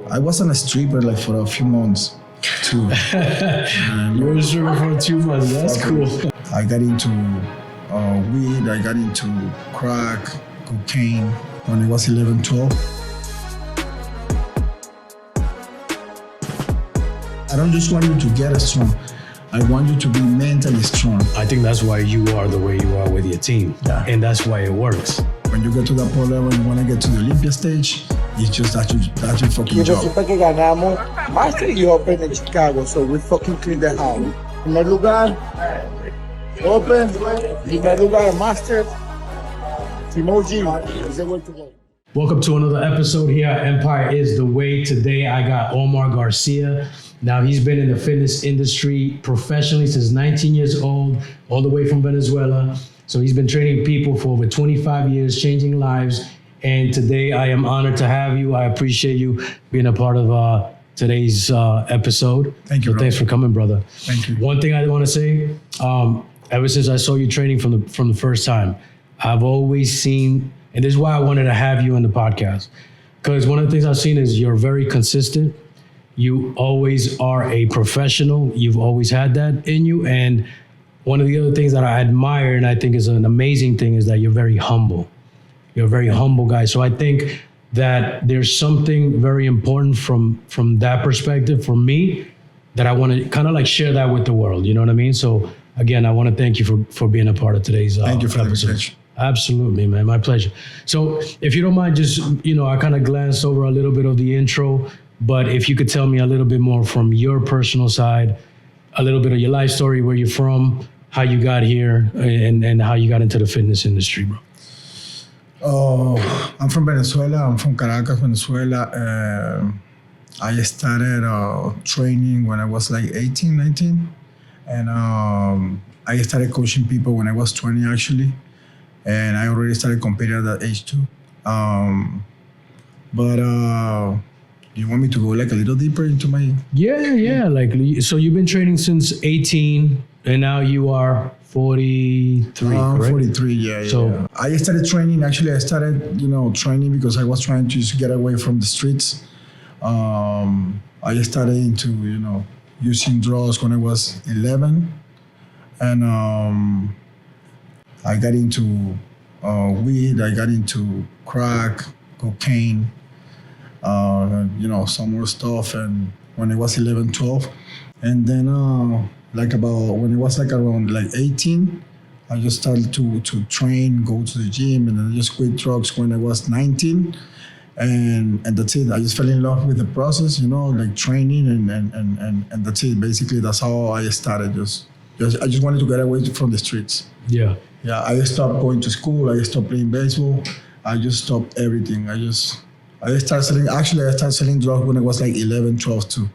I was on a stripper like for a few months too. You were a stripper for 2 months. That's cool. I got into weed. I got into crack, cocaine when I was 11, 12. I don't just want you to get strong. I want you to be mentally strong. I think that's why you are the way you are with your team. Yeah. And that's why it works. When you get to that pro level, you want to get to the Olympia stage, it's just that's your fucking job. Siempre que ganamos Master y Open en Chicago, so we fucking clean the house. Primer lugar, Open, primer lugar, Master, Timoji is the way to go. Welcome to another episode here at Empire is the Way. Today I got Omar Garcia. Now he's been in the fitness industry professionally since 19 years old, all the way from Venezuela. So he's been training people for over 25 years, changing lives. And today I am honored to have you. I appreciate you being a part of today's episode. Thank you, So thanks for coming, brother. Thank you. One thing I want to say, ever since I saw you training from the first time, I've always seen, and this is why I wanted to have you on the podcast, because one of the things I've seen is you're very consistent. You always are a professional. You've always had that in you. And one of the other things that I admire and I think is an amazing thing is that you're very humble. You're a very humble guy. So I think that there's something very important from that perspective for me that I want to kind of like share that with the world. You know what I mean? So again, I want to thank you for being a part of today's Thank you for the episode. invitation. Absolutely, man. My pleasure. So if you don't mind, just, I kind of glanced over a little bit of the intro, but if you could tell me a little bit more from your personal side, a little bit of your life story, where you're from, how you got here, and how you got into the fitness industry, bro. Oh, I'm from Venezuela. I'm from Caracas, Venezuela. I started training when I was like 18, 19. And I started coaching people when I was 20, actually. And I already started competing at that age too. But you want me to go like a little deeper into my... Yeah. Like, so you've been training since 18, and now you are 43, I'm correct? 43, yeah. So- I started training, actually I started, training because I was trying to just get away from the streets. I started into, using drugs when I was 11. And I got into weed, I got into crack, cocaine, some more stuff. And when I was 11, 12. And then when it was like around like 18, I just started to train, go to the gym, and then I just quit drugs when I was 19. And that's it. I just fell in love with the process, like training and that's it. Basically, that's how I started. I just wanted to get away from the streets. Yeah. Yeah, I stopped going to school. I stopped playing baseball. I just stopped everything. I started selling drugs when I was like 11, 12 too.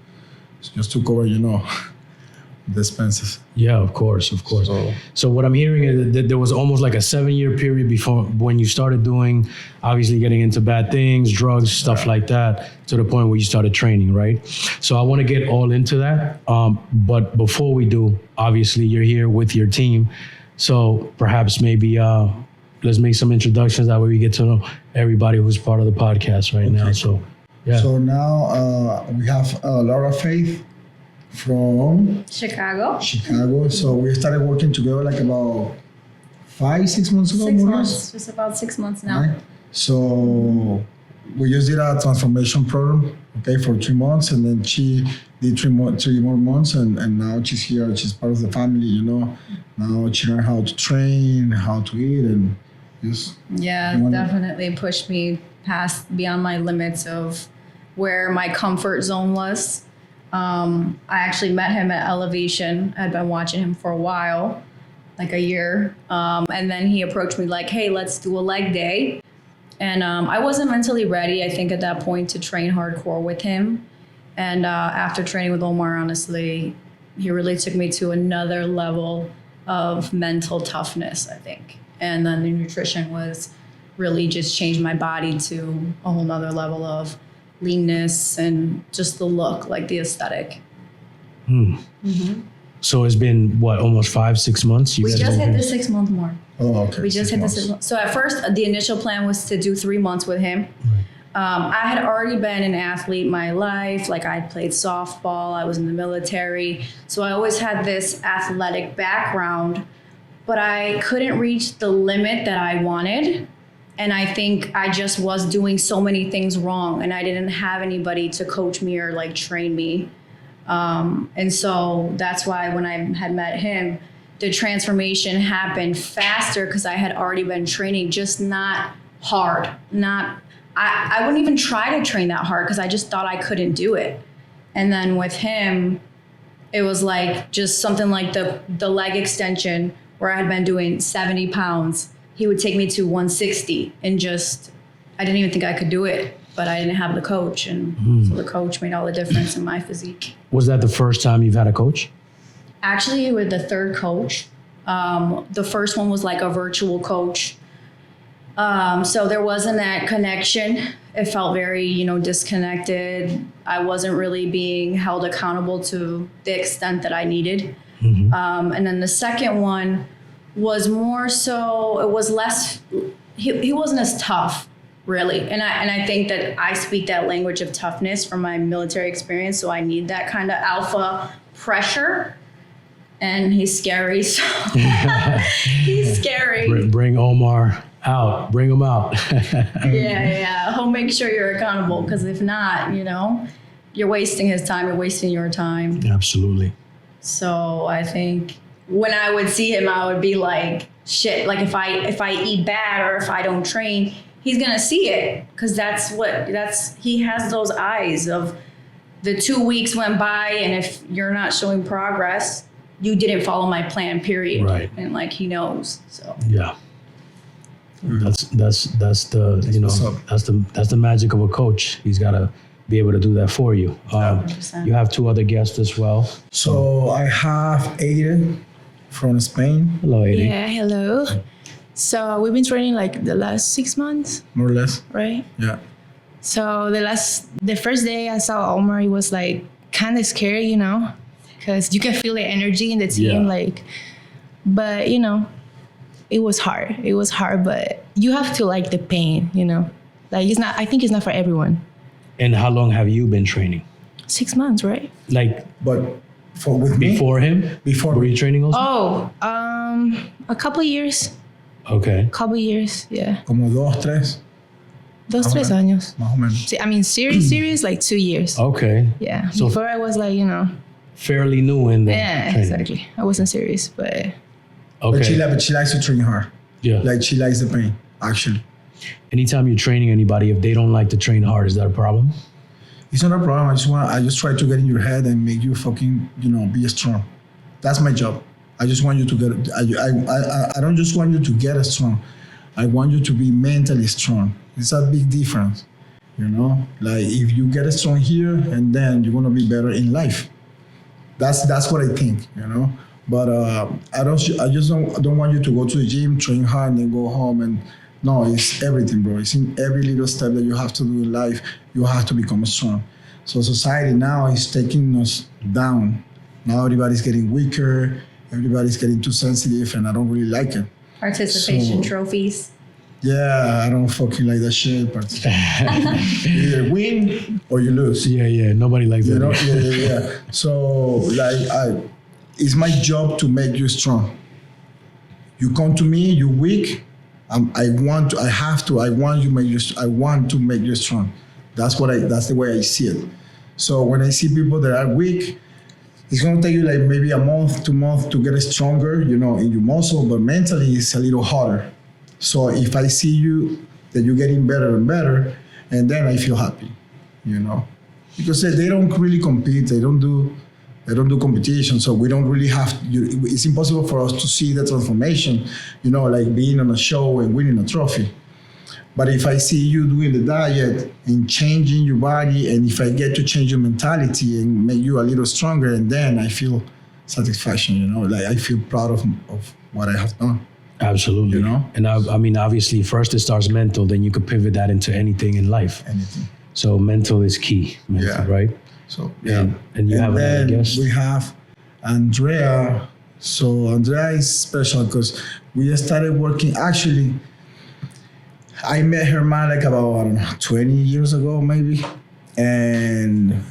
Just to cover, the expenses. Yeah, of course. So what I'm hearing is that there was almost like a 7-year period before when you started doing, obviously getting into bad things, drugs, stuff like that, to the point where you started training, right? So I want to get all into that. But before we do, obviously you're here with your team. So perhaps maybe let's make some introductions. That way we get to know everybody who's part of the podcast right now. So, yeah. So now we have Laura Faith from Chicago. So we started working together like about 5-6 months ago. 6 more or months, less. just about 6 months now. Right? So we just did a transformation program, for 3 months, and then she did 3 more months, and now she's here. She's part of the family, Now she learned how to train, how to eat, and just... Yeah, definitely pushed me beyond my limits of where my comfort zone was. I actually met him at Elevation. I'd been watching him for a while, like a year. And then he approached me like, hey, let's do a leg day. And I wasn't mentally ready, I think, at that point to train hardcore with him. And after training with Omar, honestly, he really took me to another level of mental toughness, I think. And then the nutrition was really just changed my body to a whole nother level of leanness and just the look, like the aesthetic. Mm-hmm. So it's been almost 5-6 months? We just hit the 6 month mark. Oh, okay. We just hit the 6 months. So at first, the initial plan was to do 3 months with him. I had already been an athlete my life. Like I played softball, I was in the military. So I always had this athletic background, but I couldn't reach the limit that I wanted. And I think I just was doing so many things wrong, and I didn't have anybody to coach me or like train me. And so that's why when I had met him, the transformation happened faster because I had already been training, just not hard. I wouldn't even try to train that hard because I just thought I couldn't do it. And then with him, it was like just something like the leg extension where I had been doing 70 pounds. He would take me to 160 and I didn't even think I could do it, but I didn't have the coach. And so the coach made all the difference in my physique. Was that the first time you've had a coach? Actually, you were the third coach. The first one was like a virtual coach. So there wasn't that connection. It felt very, disconnected. I wasn't really being held accountable to the extent that I needed. And then the second one was more so, it was less, he wasn't as tough, really. And I think that I speak that language of toughness from my military experience. So I need that kind of alpha pressure. And he's scary. So he's scary. Bring Omar out. Bring him out. Yeah. He'll make sure you're accountable, because if not, you're wasting his time. You're wasting your time. Absolutely. So I think when I would see him, I would be like, shit. Like if I eat bad or if I don't train, he's gonna see it, because he has those eyes of the 2 weeks went by, and if you're not showing progress, you didn't follow my plan, period. Right. And like he knows. So yeah. That's the magic of a coach. He's gotta be able to do that for you. 100%. You have two other guests as well. So I have EIRE from Spain, Hello, Eddie. Yeah, hello. So we've been training like the last 6 months, more or less. right? Yeah. So the first day I saw Omar, he was like kind of scary, because you can feel the energy in the team, Yeah. but it was hard. It was hard, but you have to like the pain, like I think it's not for everyone. And how long have you been training? 6 months, right? Like But with me, before him? Before Were me. you training also? A couple years, Okay. yeah. como 2, 3, 2-3 años. más o menos. I mean, serious, like 2 years. Okay. Yeah. So- Before I was like, Fairly new in the yeah, training. exactly. I wasn't serious, but But she Okay. likes to train hard. Yeah. Like she likes the pain, actually. Anytime you're training anybody, if they don't like to train hard, is that a problem? It's not a problem. I just try to get in your head and make you fucking, be strong. That's my job. I just want you to get, I don't just want you to get strong. I want you to be mentally strong. It's a big difference, Like if you get strong here, and then you're gonna be better in life. That's what I think, But I just don't want you to go to the gym, train hard, and then go home. And no, it's everything, bro. It's in every little step that you have to do in life. You have to become strong. So society now is taking us down. Now everybody's getting weaker. Everybody's getting too sensitive, and I don't really like it. participation So- trophies. Yeah, I don't fucking like that shit. But you either win or you lose. Yeah. Nobody likes that. Yeah. So like it's my job to make you strong. You come to me, you're weak. I want to make you strong. That's the way I see it. So when I see people that are weak, it's gonna take you like maybe a month, 2 months to get stronger, in your muscle, but mentally it's a little harder. So if I see you that you're getting better and better, and then I feel happy, because they don't really compete, they don't do competition, so we don't really have. It's impossible for us to see the transformation, like being on a show and winning a trophy. But if I see you doing the diet and changing your body, and if I get to change your mentality and make you a little stronger, and then I feel satisfaction, like I feel proud of what I have done. Absolutely. And I mean, obviously, first it starts mental, then you could pivot that into anything in life. Anything. So mental is key, right? So yeah. And you have another guest? We have ANDREA. So ANDREA is special because we started working. Actually, I met her mom like about, I don't know, 20 years ago, maybe. And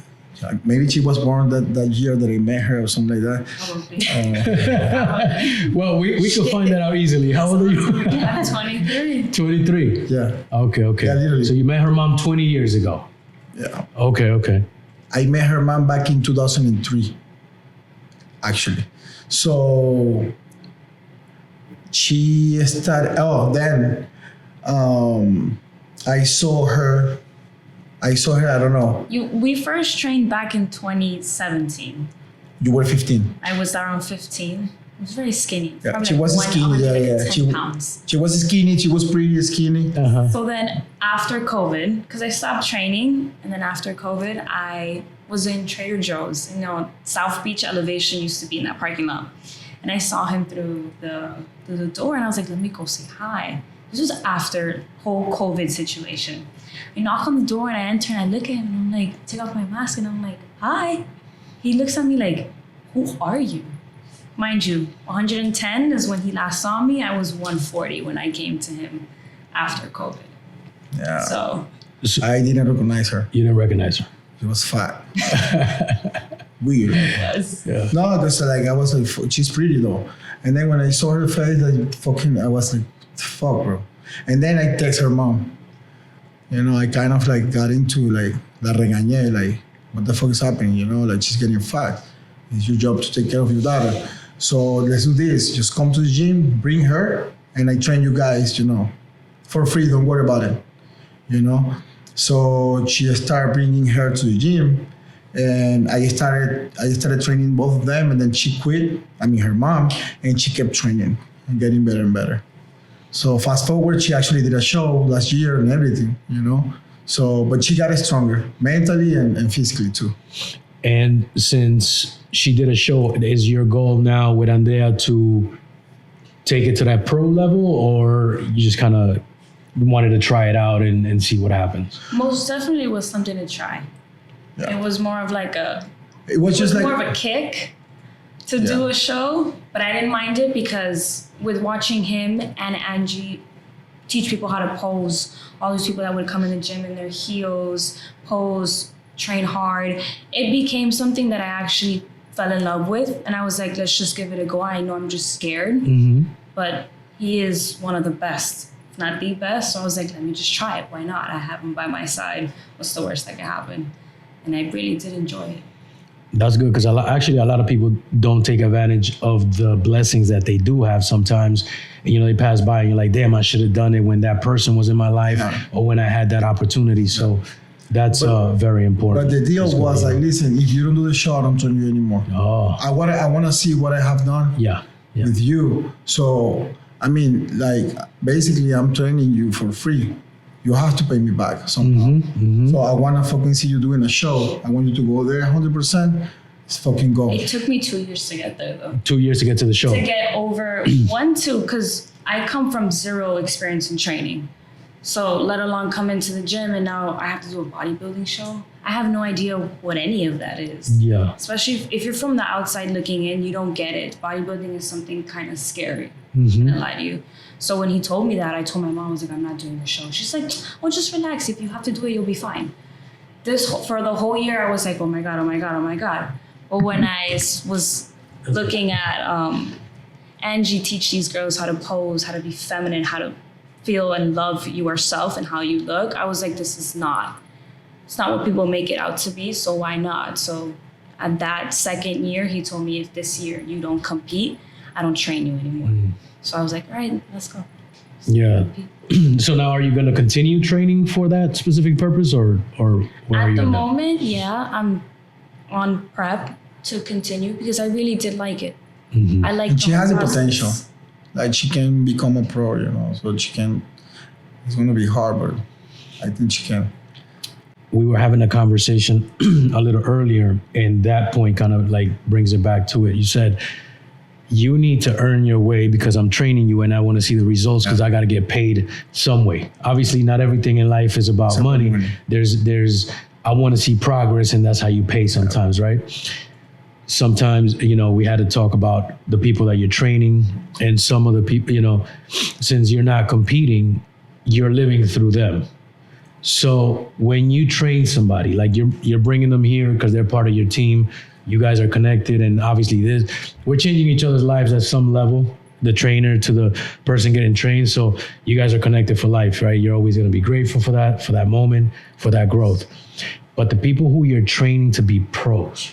maybe she was born that year that I met her or something like that. Well, we can find that out easily. How old are you? I'm 23. 23. Yeah. Okay. Yeah, literally. So you met her mom 20 years ago. Yeah. Okay. I met her mom back in 2003, actually. So she started, I saw her, I don't know, We first trained back in 2017. you were 15. I was around 15. I was very skinny. Yeah, Probably she wasn't skinny, yeah. 110 pounds. She was skinny, she was pretty skinny. So then after COVID, because I stopped training, and then after COVID, I was in Trader Joe's. You know, South Beach Elevation used to be in that parking lot. And I saw him through the door, and I was like, let me go say hi. This was after whole COVID situation. I knock on the door, and I enter, and I look at him, and I'm like, take off my mask, and I'm like, hi. He looks at me like, who are you? Mind you, 110 is when he last saw me. I was 140 when I came to him after COVID. Yeah. So I didn't recognize her. You didn't recognize her. She was fat. Weird. yes. Yeah. No, because like I was like, she's pretty though. And then when I saw her face, I was like, fuck, bro. And then I text her mom. You know, I kind of like got into like la regañé, like, what the fuck is happening? You know, like she's getting fat. It's your job to take care of your daughter. So let's do this. Just come to the gym, bring her, and I train you guys, you know, for free. Don't worry about it, you know. So she started bringing her to the gym, and I started training both of them, and then she quit. I mean, her mom, and she kept training and getting better and better. So fast forward, she actually did a show last year and everything, you know. So, but she got stronger mentally and physically too. And since she did a show, is your goal now with Andrea to take it to that pro level, or you just kind of wanted to try it out and see what happens? Most definitely was something to try. Yeah. It was more of like It was just like more of a kick to do a show, but I didn't mind it because with watching him and Angie teach people how to pose, all these people that would come in the gym in their heels, pose, train hard, it became something that I actually fell in love with. And I was like, let's just give it a go. I know I'm just scared, but he is one of the best, if not the best. So I was like, let me just try it. Why not? I have him by my side. What's the worst that can happen? And I really did enjoy it. That's good, because a lot of people don't take advantage of the blessings that they do have sometimes. You know, they pass by and you're like, damn, I should have done it when that person was in my life or when I had that opportunity. So that's very important. But the deal was like, listen, if you don't do the show, I don't train you anymore. Oh. I want to see what I have done with you. So, I mean, like, basically, I'm training you for free. You have to pay me back somehow. So I want to fucking see you doing a show. I want you to go there 100%. Let's fucking go. It took me 2 years to get there, though. 2 years to get to the show. To get over because I come from zero experience in training. So let alone come into the gym and now I have to do a bodybuilding show. I have no idea what any of that is. Yeah. Especially if you're from the outside looking in, you don't get it. Bodybuilding is something kind of scary. I'm not gonna lie to you. So when he told me that, I told my mom, I was like, I'm not doing the show. She's like, well, just relax. If you have to do it, you'll be fine. For the whole year, I was like, oh my God, oh my God, oh my God. But when I was looking at Angie teach these girls how to pose, how to be feminine, how to feel and love yourself and how you look, I was like, it's not what people make it out to be, so why not? So at that second year, he told me, if this year you don't compete, I don't train you anymore. So I was like, all right, let's go. Yeah. So now are you going to continue training for that specific purpose or where are you at the at moment, yeah, I'm on prep to continue because I really did like it. I like And she has the process. potential. Like, she can become a pro, you know, so she can. It's going to be hard, but I think she can. We were having a conversation a little earlier, and that point kind of like brings it back to it. You said, you need to earn your way because I'm training you and I want to see the results because I got to get paid some way. Obviously, not everything in life is about money. There's I want to see progress, and that's how you pay sometimes, right? Sometimes, you know, we had to talk about the people that you're training, and some of the people, you know, since you're not competing, you're living through them. So when you train somebody, like you're bringing them here because they're part of your team, you guys are connected, and obviously we're changing each other's lives at some level, the trainer to the person getting trained. So you guys are connected for life, right? You're always going to be grateful for that moment, for that growth. But the people who you're training to be pros,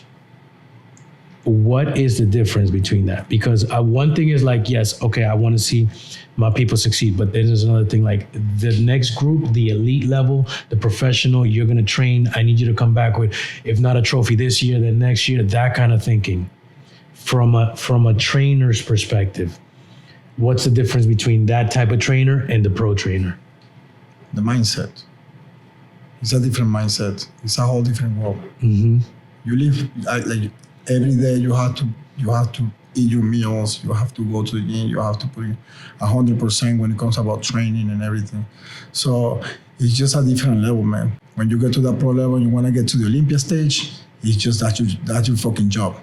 what is the difference between that? Because one thing is like, yes, okay, I want to see my people succeed, but then there's another thing, like the next group, the elite level, the professional, you're going to train, I need you to come back with, if not a trophy this year, then next year, that kind of thinking. From a trainer's perspective, what's the difference between that type of trainer and the pro trainer? The mindset. It's a different mindset. It's a whole different world. Mm-hmm. You live like every day. You have to eat your meals. You have to go to the gym. You have to put in 100% when it comes about training and everything. So it's just a different level, man. When you get to that pro level, you want to get to the Olympia stage. It's just that's your fucking job.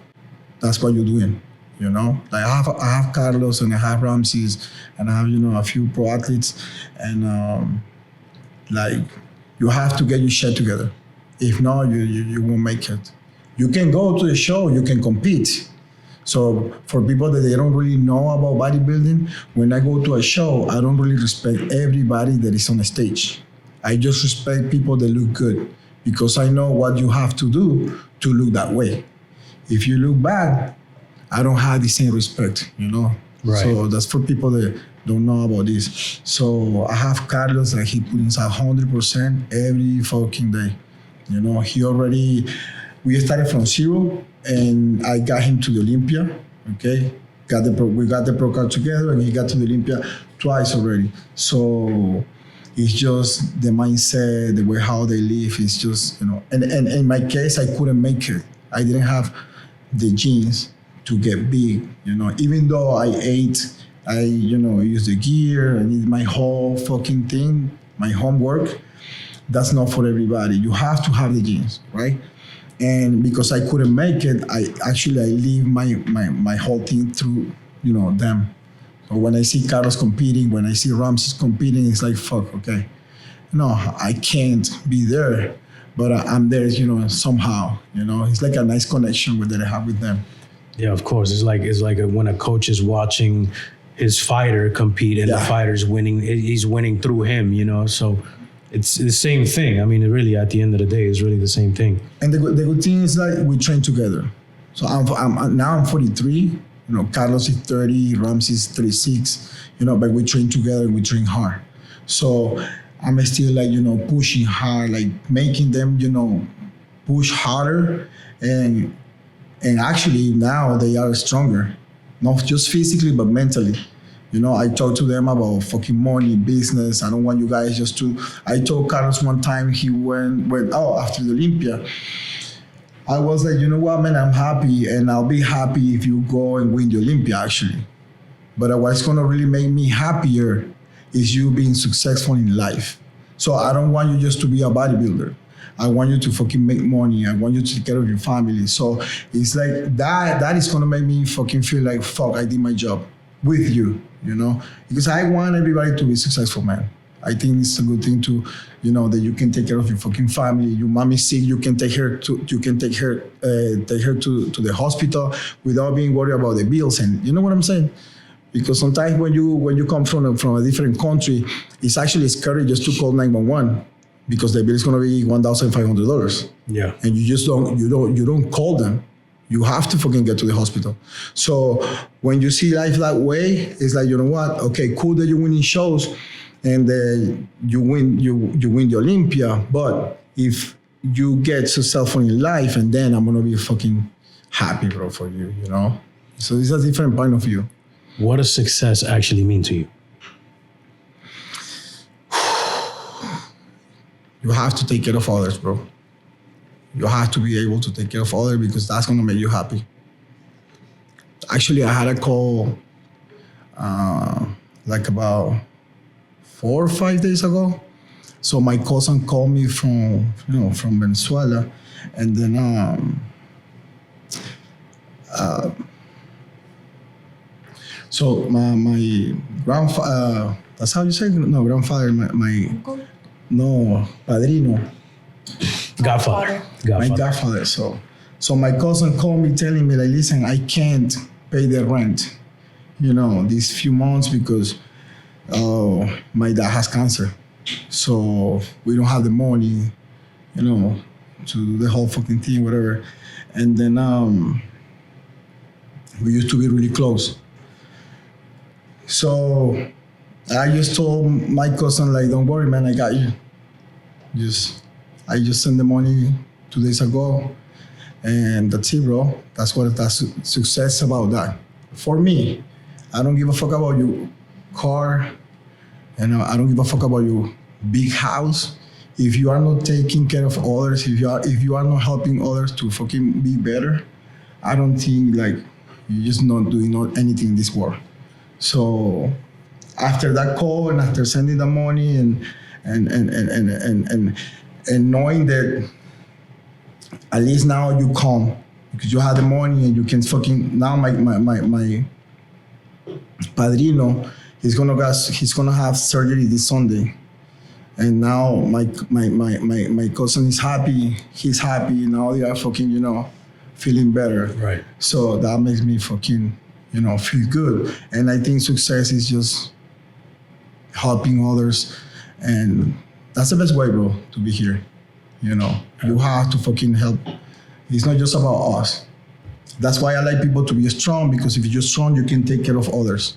That's what you're doing. You know, like I have Carlos and I have Ramses and I have a few pro athletes, and like you have to get your shit together. If not, you won't make it. You can go to the show, you can compete. So for people that they don't really know about bodybuilding, when I go to a show, I don't really respect everybody that is on the stage. I just respect people that look good because I know what you have to do to look that way. If you look bad, I don't have the same respect, Right. So that's for people that don't know about this. So I have Carlos, like he puts in 100% every fucking day. We started from zero and I got him to the Olympia, okay? We got the pro card together and he got to the Olympia twice already. So it's just the mindset, the way how they live, it's just, and in my case, I couldn't make it. I didn't have the genes to get big, even though I ate, I used the gear, I did my whole fucking thing, my homework. That's not for everybody. You have to have the genes, right? And because I couldn't make it, I leave my whole thing through, them. So when I see Carlos competing, when I see Ramses competing, it's like, fuck, okay. No, I can't be there, but I'm there, somehow, It's like a nice connection that I have with them. Yeah, of course. It's like when a coach is watching his fighter compete and the fighter's winning, he's winning through him, so it's the same thing. I mean, really, at the end of the day, it's really the same thing. And the good thing is like we train together. So I'm 43, Carlos is 30, Ramses is 36, but we train together, we train hard. So I'm still like, pushing hard, like making them, push harder. And actually now they are stronger, not just physically, but mentally. I talk to them about fucking money, business. I don't want you guys just to, I told Carlos one time he went after the Olympia. I was like, you know what, man, I'm happy and I'll be happy if you go and win the Olympia actually. But what's gonna really make me happier is you being successful in life. So I don't want you just to be a bodybuilder. I want you to fucking make money. I want you to take care of your family. So it's like that is gonna make me fucking feel like, fuck, I did my job with you, Because I want everybody to be successful, man. I think it's a good thing to, that you can take care of your fucking family. Your mom is sick, you can take her to the hospital without being worried about the bills. And you know what I'm saying? Because sometimes when you come from a different country, it's actually scary just to call 911 because the bill is gonna be $1,500. Yeah. And you just don't call them. You have to fucking get to the hospital. So when you see life that way, it's like, you know what? Okay, cool that you're winning shows and you win the Olympia. But if you get successful in life, and then I'm gonna be fucking happy, bro, for you, So it's a different point of view. What does success actually mean to you? You have to take care of others, bro. You have to be able to take care of others because that's going to make you happy. Actually, I had a call like about 4 or 5 days ago. So my cousin called me from Venezuela, and then So my grandfather, that's how you say it? No, grandfather, no, padrino, Godfather. my godfather. So my cousin called me telling me like, listen, I can't pay the rent, these few months because my dad has cancer. So we don't have the money, to do the whole fucking thing, whatever. And then we used to be really close. So I just told my cousin, like, don't worry, man, I got you. I just sent the money 2 days ago, and that's it, bro. That's success about that. For me, I don't give a fuck about your car, I don't give a fuck about your big house. If you are not taking care of others, if you are not helping others to fucking be better, I don't think like you're just not doing anything in this world. So after that call and after sending the money and knowing that at least now you come because you have the money and you can fucking now my padrino he's gonna have surgery this Sunday, and now my cousin is happy, he's happy, now they are fucking feeling better. Right. So that makes me fucking feel good, and I think success is just helping others, and that's the best way, bro, to be here. You have to fucking help. It's not just about us. That's why I like people to be strong, because if you're strong, you can take care of others.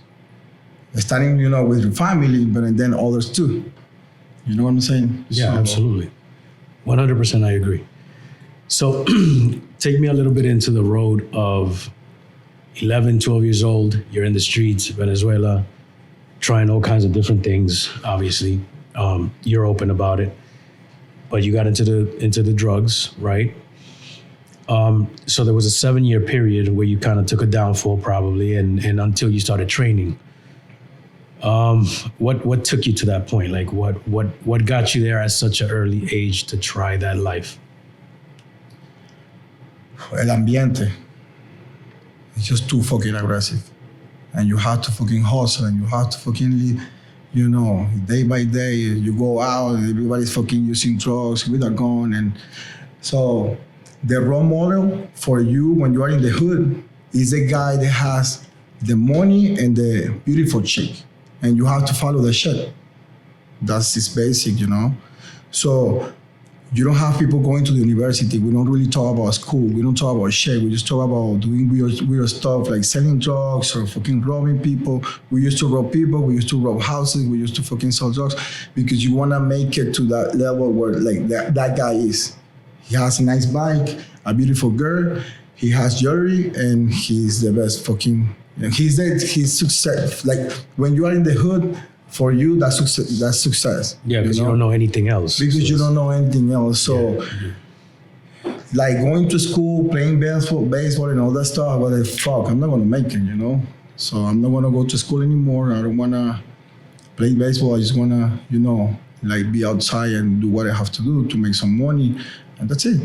Starting, with your family, but then others too. You know what I'm saying? Yeah, So, absolutely. 100% I agree. So take me a little bit into the road of 11, 12 years old. You're in the streets, Venezuela, trying all kinds of different things, obviously. You're open about it. But you got into the drugs, right? So there was a 7-year period where you kind of took a downfall probably, and until you started training. What took you to that point? Like what got you there at such an early age to try that life? El ambiente. It's just too fucking aggressive. And you have to fucking hustle, and you have to fucking live, day by day, you go out, and everybody's fucking using drugs with a gun. And so the role model for you when you are in the hood is the guy that has the money and the beautiful chick. And you have to follow the shit. That's just basic, So you don't have people going to the university. We don't really talk about school. We don't talk about shit. We just talk about doing weird stuff like selling drugs or fucking robbing people. We used to rob people. We used to rob houses. We used to fucking sell drugs because you want to make it to that level where like that guy is. He has a nice bike, a beautiful girl, he has jewelry, and he's the best fucking, he's success. Like when you are in the hood, for you, that's success. Yeah, because you don't know anything else. Because you don't know anything else. So, like going to school, playing baseball and all that stuff, but fuck, I'm not going to make it, So I'm not going to go to school anymore. I don't want to play baseball. I just want to, like be outside and do what I have to do to make some money. And that's it.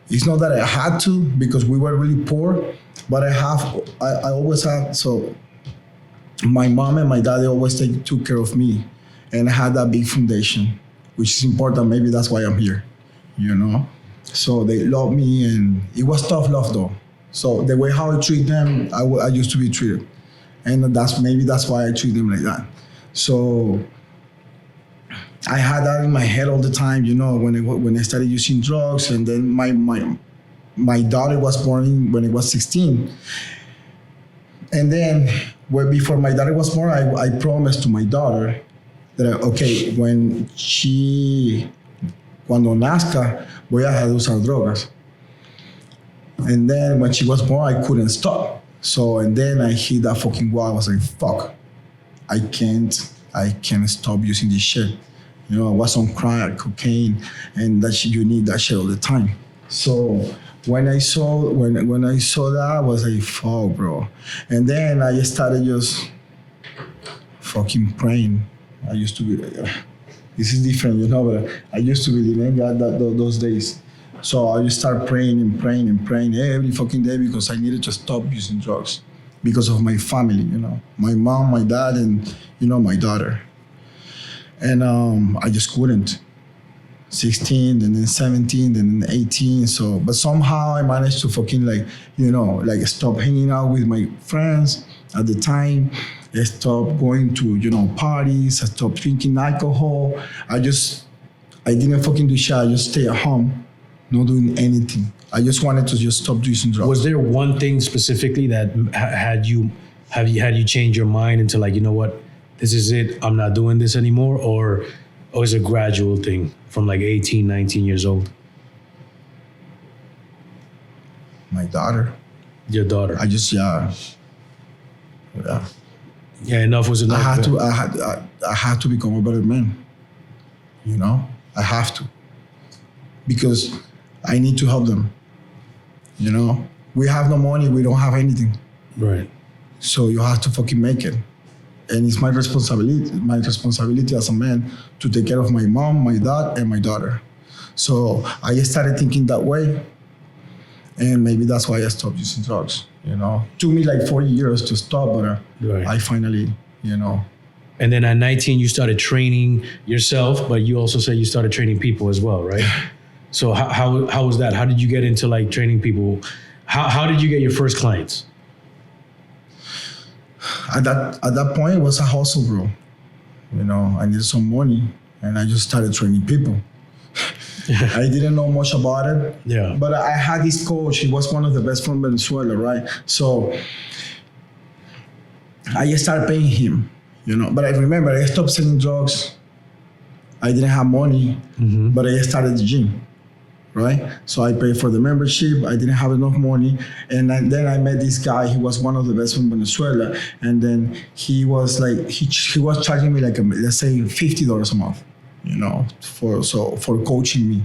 It's not that I had to because we were really poor, but I always had, so my mom and my dad, they always took care of me, and I had that big foundation, which is important. Maybe that's why I'm here, So they love me, and it was tough love though. So the way how I treat them, I used to be treated, and that's why I treat them like that. So I had that in my head all the time, when I started using drugs, and then my daughter was born when I was 16, and then. Well, before my daughter was born, I promised to my daughter that, okay, cuando nazca, voy a dejar de usar drogas. And then when she was born, I couldn't stop. So, and then I hit that fucking wall. I was like, fuck, I can't stop using this shit. I was on crack, cocaine, and that shit, you need that shit all the time. So, when I saw that, I was like, fuck, bro. And then I started just fucking praying. I used to be, this is different, but I used to believe in God those days. So I just started praying and praying and praying every fucking day because I needed to stop using drugs. because of my family, my mom, my dad, and, my daughter. And I just couldn't. 16, and then 17, and then 18. So, but somehow I managed to fucking stop hanging out with my friends at the time. I stopped going to, parties. I stopped drinking alcohol. I didn't fucking do shit. I just stay at home, not doing anything. I just wanted to just stop using drugs. Was there one thing specifically that had you change your mind into like, you know what, this is it, I'm not doing this anymore? Or is it a gradual thing from like 18, 19 years old? My daughter. Your daughter. Yeah, enough was enough. I had to become a better man. I have to. Because I need to help them. We have no money, we don't have anything. Right. So you have to fucking make it. And it's my responsibility as a man to take care of my mom, my dad, and my daughter. So I started thinking that way. And maybe that's why I stopped using drugs. Took me like 4 years to stop, but right. I finally, And then at 19, you started training yourself, but you also said you started training people as well, right? So how was that? How did you get into like training people? How did you get your first clients? At that point, it was a hustle, bro. I needed some money, and I just started training people. I didn't know much about it. Yeah. But I had this coach. He was one of the best from Venezuela, right? So I started paying him, But I remember I stopped selling drugs. I didn't have money, but I started the gym, right? So I paid for the membership. I didn't have enough money. And then I met this guy. He was one of the best from Venezuela. And then he was like, he was charging me like, let's say $50 a month, for coaching me.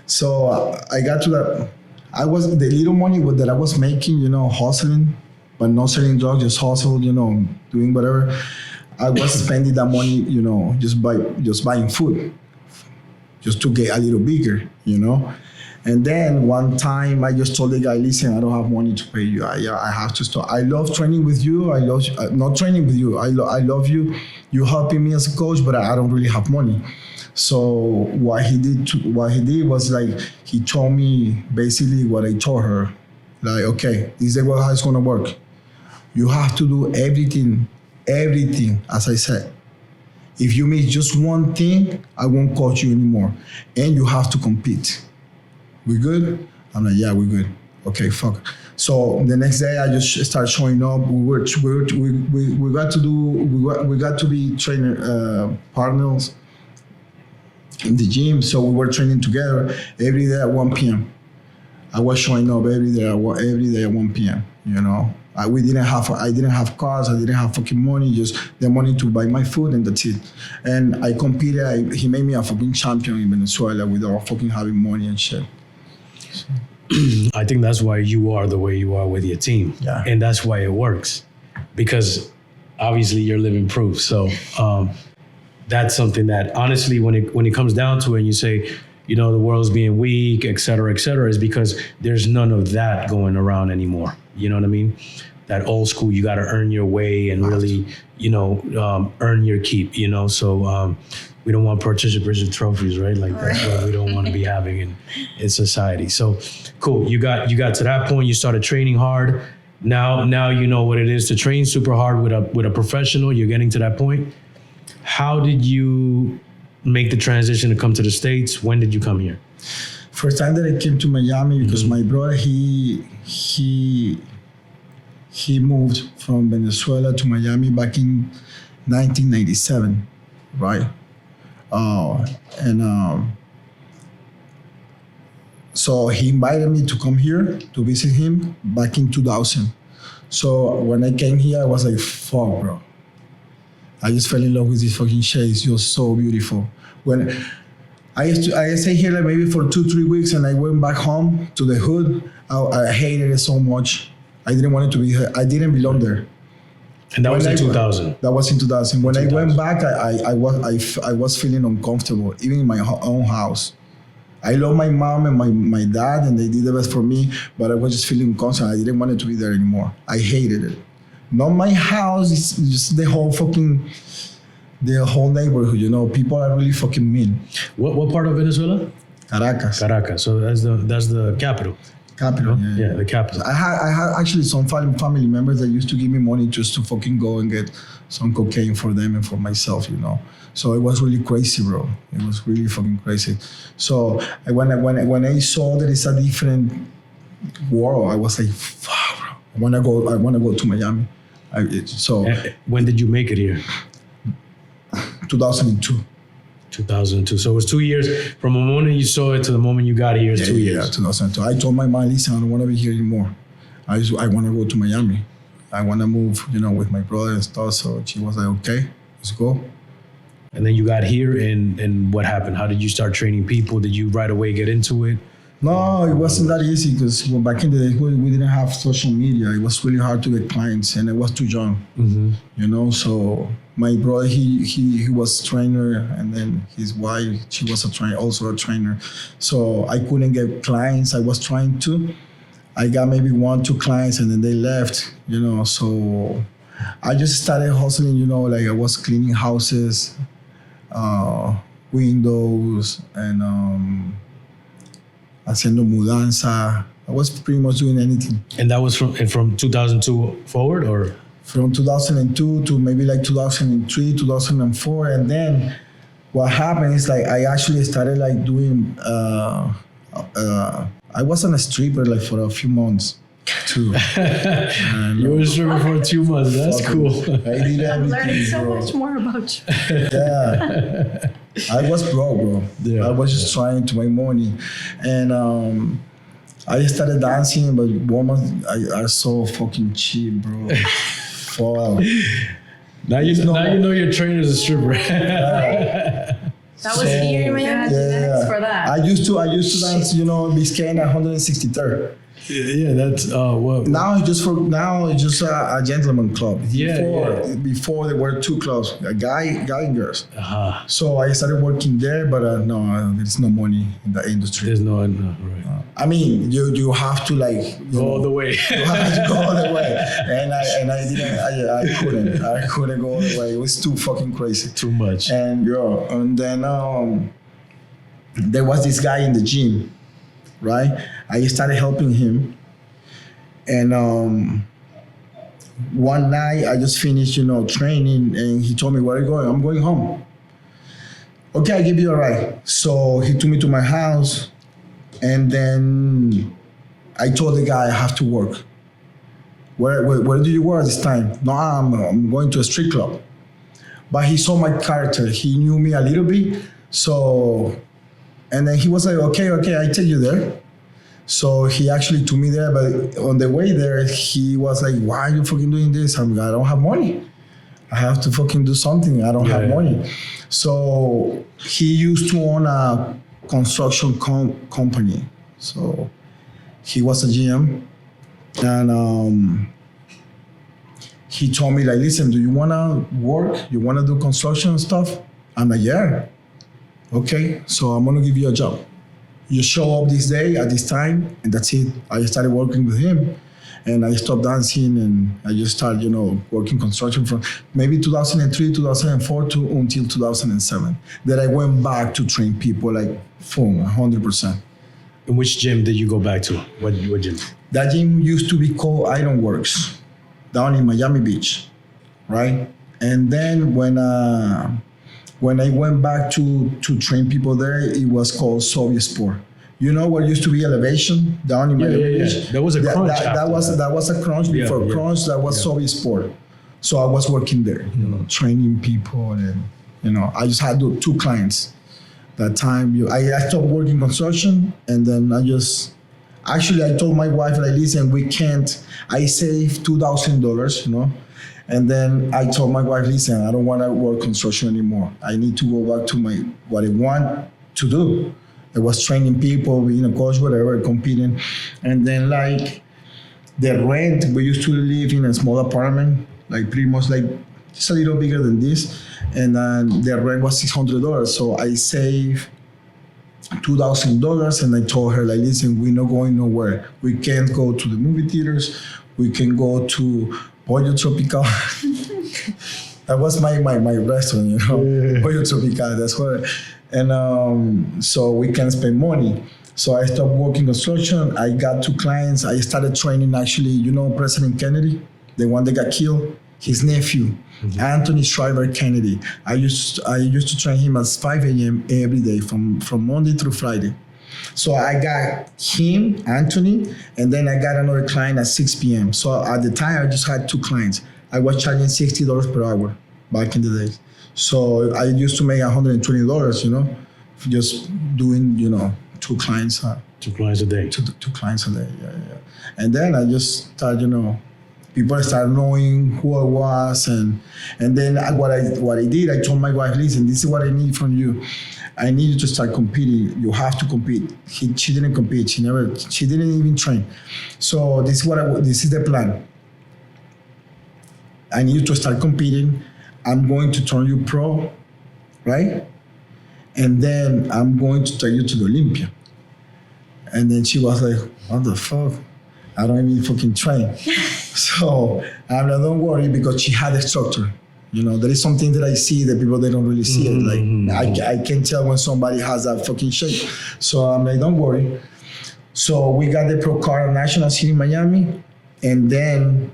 So I got to that. The little money that I was making, hustling, but not selling drugs, just hustle, doing whatever. I was spending that money, just buying food, just to get a little bigger, And then one time I just told the guy, listen, I don't have money to pay you. I have to stop. I love training with you. I love not training with you. I love you. You're helping me as a coach, but I don't really have money. So what he did was like, he told me basically what I told her. Like, okay, this is how it's gonna work. You have to do everything, as I said. If you miss just one thing, I won't coach you anymore. And you have to compete. We good? I'm like, yeah, we're good. Okay, fuck. So the next day I just started showing up. We got to be trainer partners in the gym. So we were training together every day at 1 p.m. I was showing up every day at 1 p.m. I didn't have cars. I didn't have fucking money. Just the money to buy my food, and that's it. And I competed. He made me a fucking champion in Venezuela without fucking having money and shit. So. I think that's why you are the way you are with your team. Yeah. And that's why it works, because obviously you're living proof. So that's something that honestly, when it comes down to it, and you say, the world's being weak, et cetera, is because there's none of that going around anymore. You know what I mean? That old school, you got to earn your way and really, earn your keep, So we don't want participation trophies, right? Like that's what we don't want to be having in society. So cool. You got to that point. You started training hard. Now you know what it is to train super hard with a professional. You're getting to that point. How did you make the transition to come to the States? When did you come here? First time that I came to Miami, because my brother, he moved from Venezuela to Miami back in 1997, right? So he invited me to come here to visit him back in 2000. So when I came here, I was like, fuck, bro. I just fell in love with this fucking shit. It's just so beautiful. When I stayed here like maybe for 2-3 weeks, and I went back home to the hood. I hated it so much. I didn't want it to be here. I didn't belong there. And that was in 2000. That was in 2000. When I went back, I was feeling uncomfortable, even in my own house. I love my mom and my dad, and they did the best for me, but I was just feeling constant. I didn't want it to be there anymore. I hated it. Not my house, it's just the whole neighborhood, you know. People are really fucking mean. What part of Venezuela? Caracas. Caracas. So that's the capital. Capital, Yeah, the capital. I had actually some family members that used to give me money just to fucking go and get some cocaine for them and for myself, you know. So it was really crazy, bro. It was really fucking crazy. So when I saw that it's a different world, I was like, fuck, bro. I wanna go to Miami. When did you make it here? 2002. 2002. So it was 2 years from the moment you saw it to the moment you got here. It's 2 years. Yeah, 2002. I told my mom, listen, I don't want to be here anymore. I want to go to Miami. I want to move, you know, with my brother and stuff. So she was like, okay, let's go. And then you got here, and what happened? How did you start training people? Did you right away get into it? No, it wasn't that easy because back in the day, we didn't have social media. It was really hard to get clients, and I was too young, you know. So my brother, he was a trainer, and then his wife, she was also a trainer. So I couldn't get clients. I was trying to. I got maybe 1-2 clients, and then they left, you know. So I just started hustling, you know, like I was cleaning houses, windows, and haciendo mudanza. I was pretty much doing anything. And that was from 2002 forward, or? From 2002 to maybe like 2003, 2004. And then what happened is like I actually started like doing, I was on a stripper like for a few months too. You were a stripper for 2 months. That's cool. I did everything, I'm learning so bro. much more about you. Yeah. I was broke, bro. Yeah. I was just trying to make money. And I started dancing, but women are so fucking cheap, bro. Fuck. Now you know your trainer's a stripper. That was here in Miami. Genetics for that. I used to dance, you know, Biscayne 163rd. Yeah, that's what. Now it's just a gentleman club. Before there were 2 clubs, a guy and girls. Uh-huh. So I started working there, but no, there's no money in the industry. There's no right. I mean, you have to like Go all the way. You have to go all the way, and I didn't. I couldn't go all the way. It was too fucking crazy. Too much. And then there was this guy in the gym, right? I started helping him, and one night I just finished, you know, training, and he told me, "Where are you going?" I'm going home. Okay, I give you a ride. So he took me to my house, and then I told the guy I have to work. Where do you work this time? No, I'm going to a street club. But he saw my character. He knew me a little bit. So, and then he was like, okay, I take you there. So he actually took me there, but on the way there, he was like, why are you fucking doing this? I don't have money. I have to fucking do something. I don't have money. So he used to own a construction company. So he was a GM. And he told me, like, listen, do you want to work? You want to do construction stuff? I'm like, yeah. Okay, so I'm going to give you a job. You show up this day at this time, and that's it. I started working with him, and I stopped dancing, and I just started, you know, working construction from maybe 2003, 2004 until 2007. Then I went back to train people, like, 100%. And which gym did you go back to? What gym? That gym used to be called Ironworks, down in Miami Beach, right? And then when I went back to train people there, it was called Soviet Sport. You know where used to be Elevation down in Miami Beach? Yeah. There was a Crunch. That was a Crunch before Crunch. That was Soviet Sport. So I was working there, you know, training people, and you know, I just had 2 clients. That time, I stopped working construction, and then I told my wife, like, listen, we can't. I saved $2,000, you know. And then I told my wife, listen, I don't want to work construction anymore. I need to go back to what I want to do. I was training people, being a coach, whatever, competing. And then, like, the rent, we used to live in a small apartment, like pretty much like just a little bigger than this. And then the rent was $600. So I saved $2,000, and I told her, like, listen, we're not going nowhere. We can't go to the movie theaters. We can go to Pollo Tropical. That was my restaurant, you know, Pollo Tropical. That's what. And so we can spend money. So I stopped working construction. I got 2 clients. I started training, actually, you know, President Kennedy, the one that got killed, his nephew, Anthony Shriver Kennedy. I used to train him at 5 a.m. every day from Monday through Friday. So I got him, Anthony, and then I got another client at 6 p.m. So at the time, I just had 2 clients. I was charging $60 per hour back in the days. So I used to make $120, you know, just doing, you know, 2 clients. 2 clients a day. Two clients a day, yeah. And then I just started, you know, people started knowing who I was, and then what I did, I told my wife, listen, this is what I need from you. I need you to start competing. You have to compete. She didn't compete. She didn't even train. So this is the plan. I need you to start competing. I'm going to turn you pro, right? And then I'm going to take you to the Olympia. And then she was like, what the fuck? I don't even fucking train. So I'm like, don't worry, because she had a structure. You know, there is something that I see that people, they don't really see it. Like, I can tell when somebody has that fucking shape. So I'm like, don't worry. So we got the pro card at National City, Miami. And then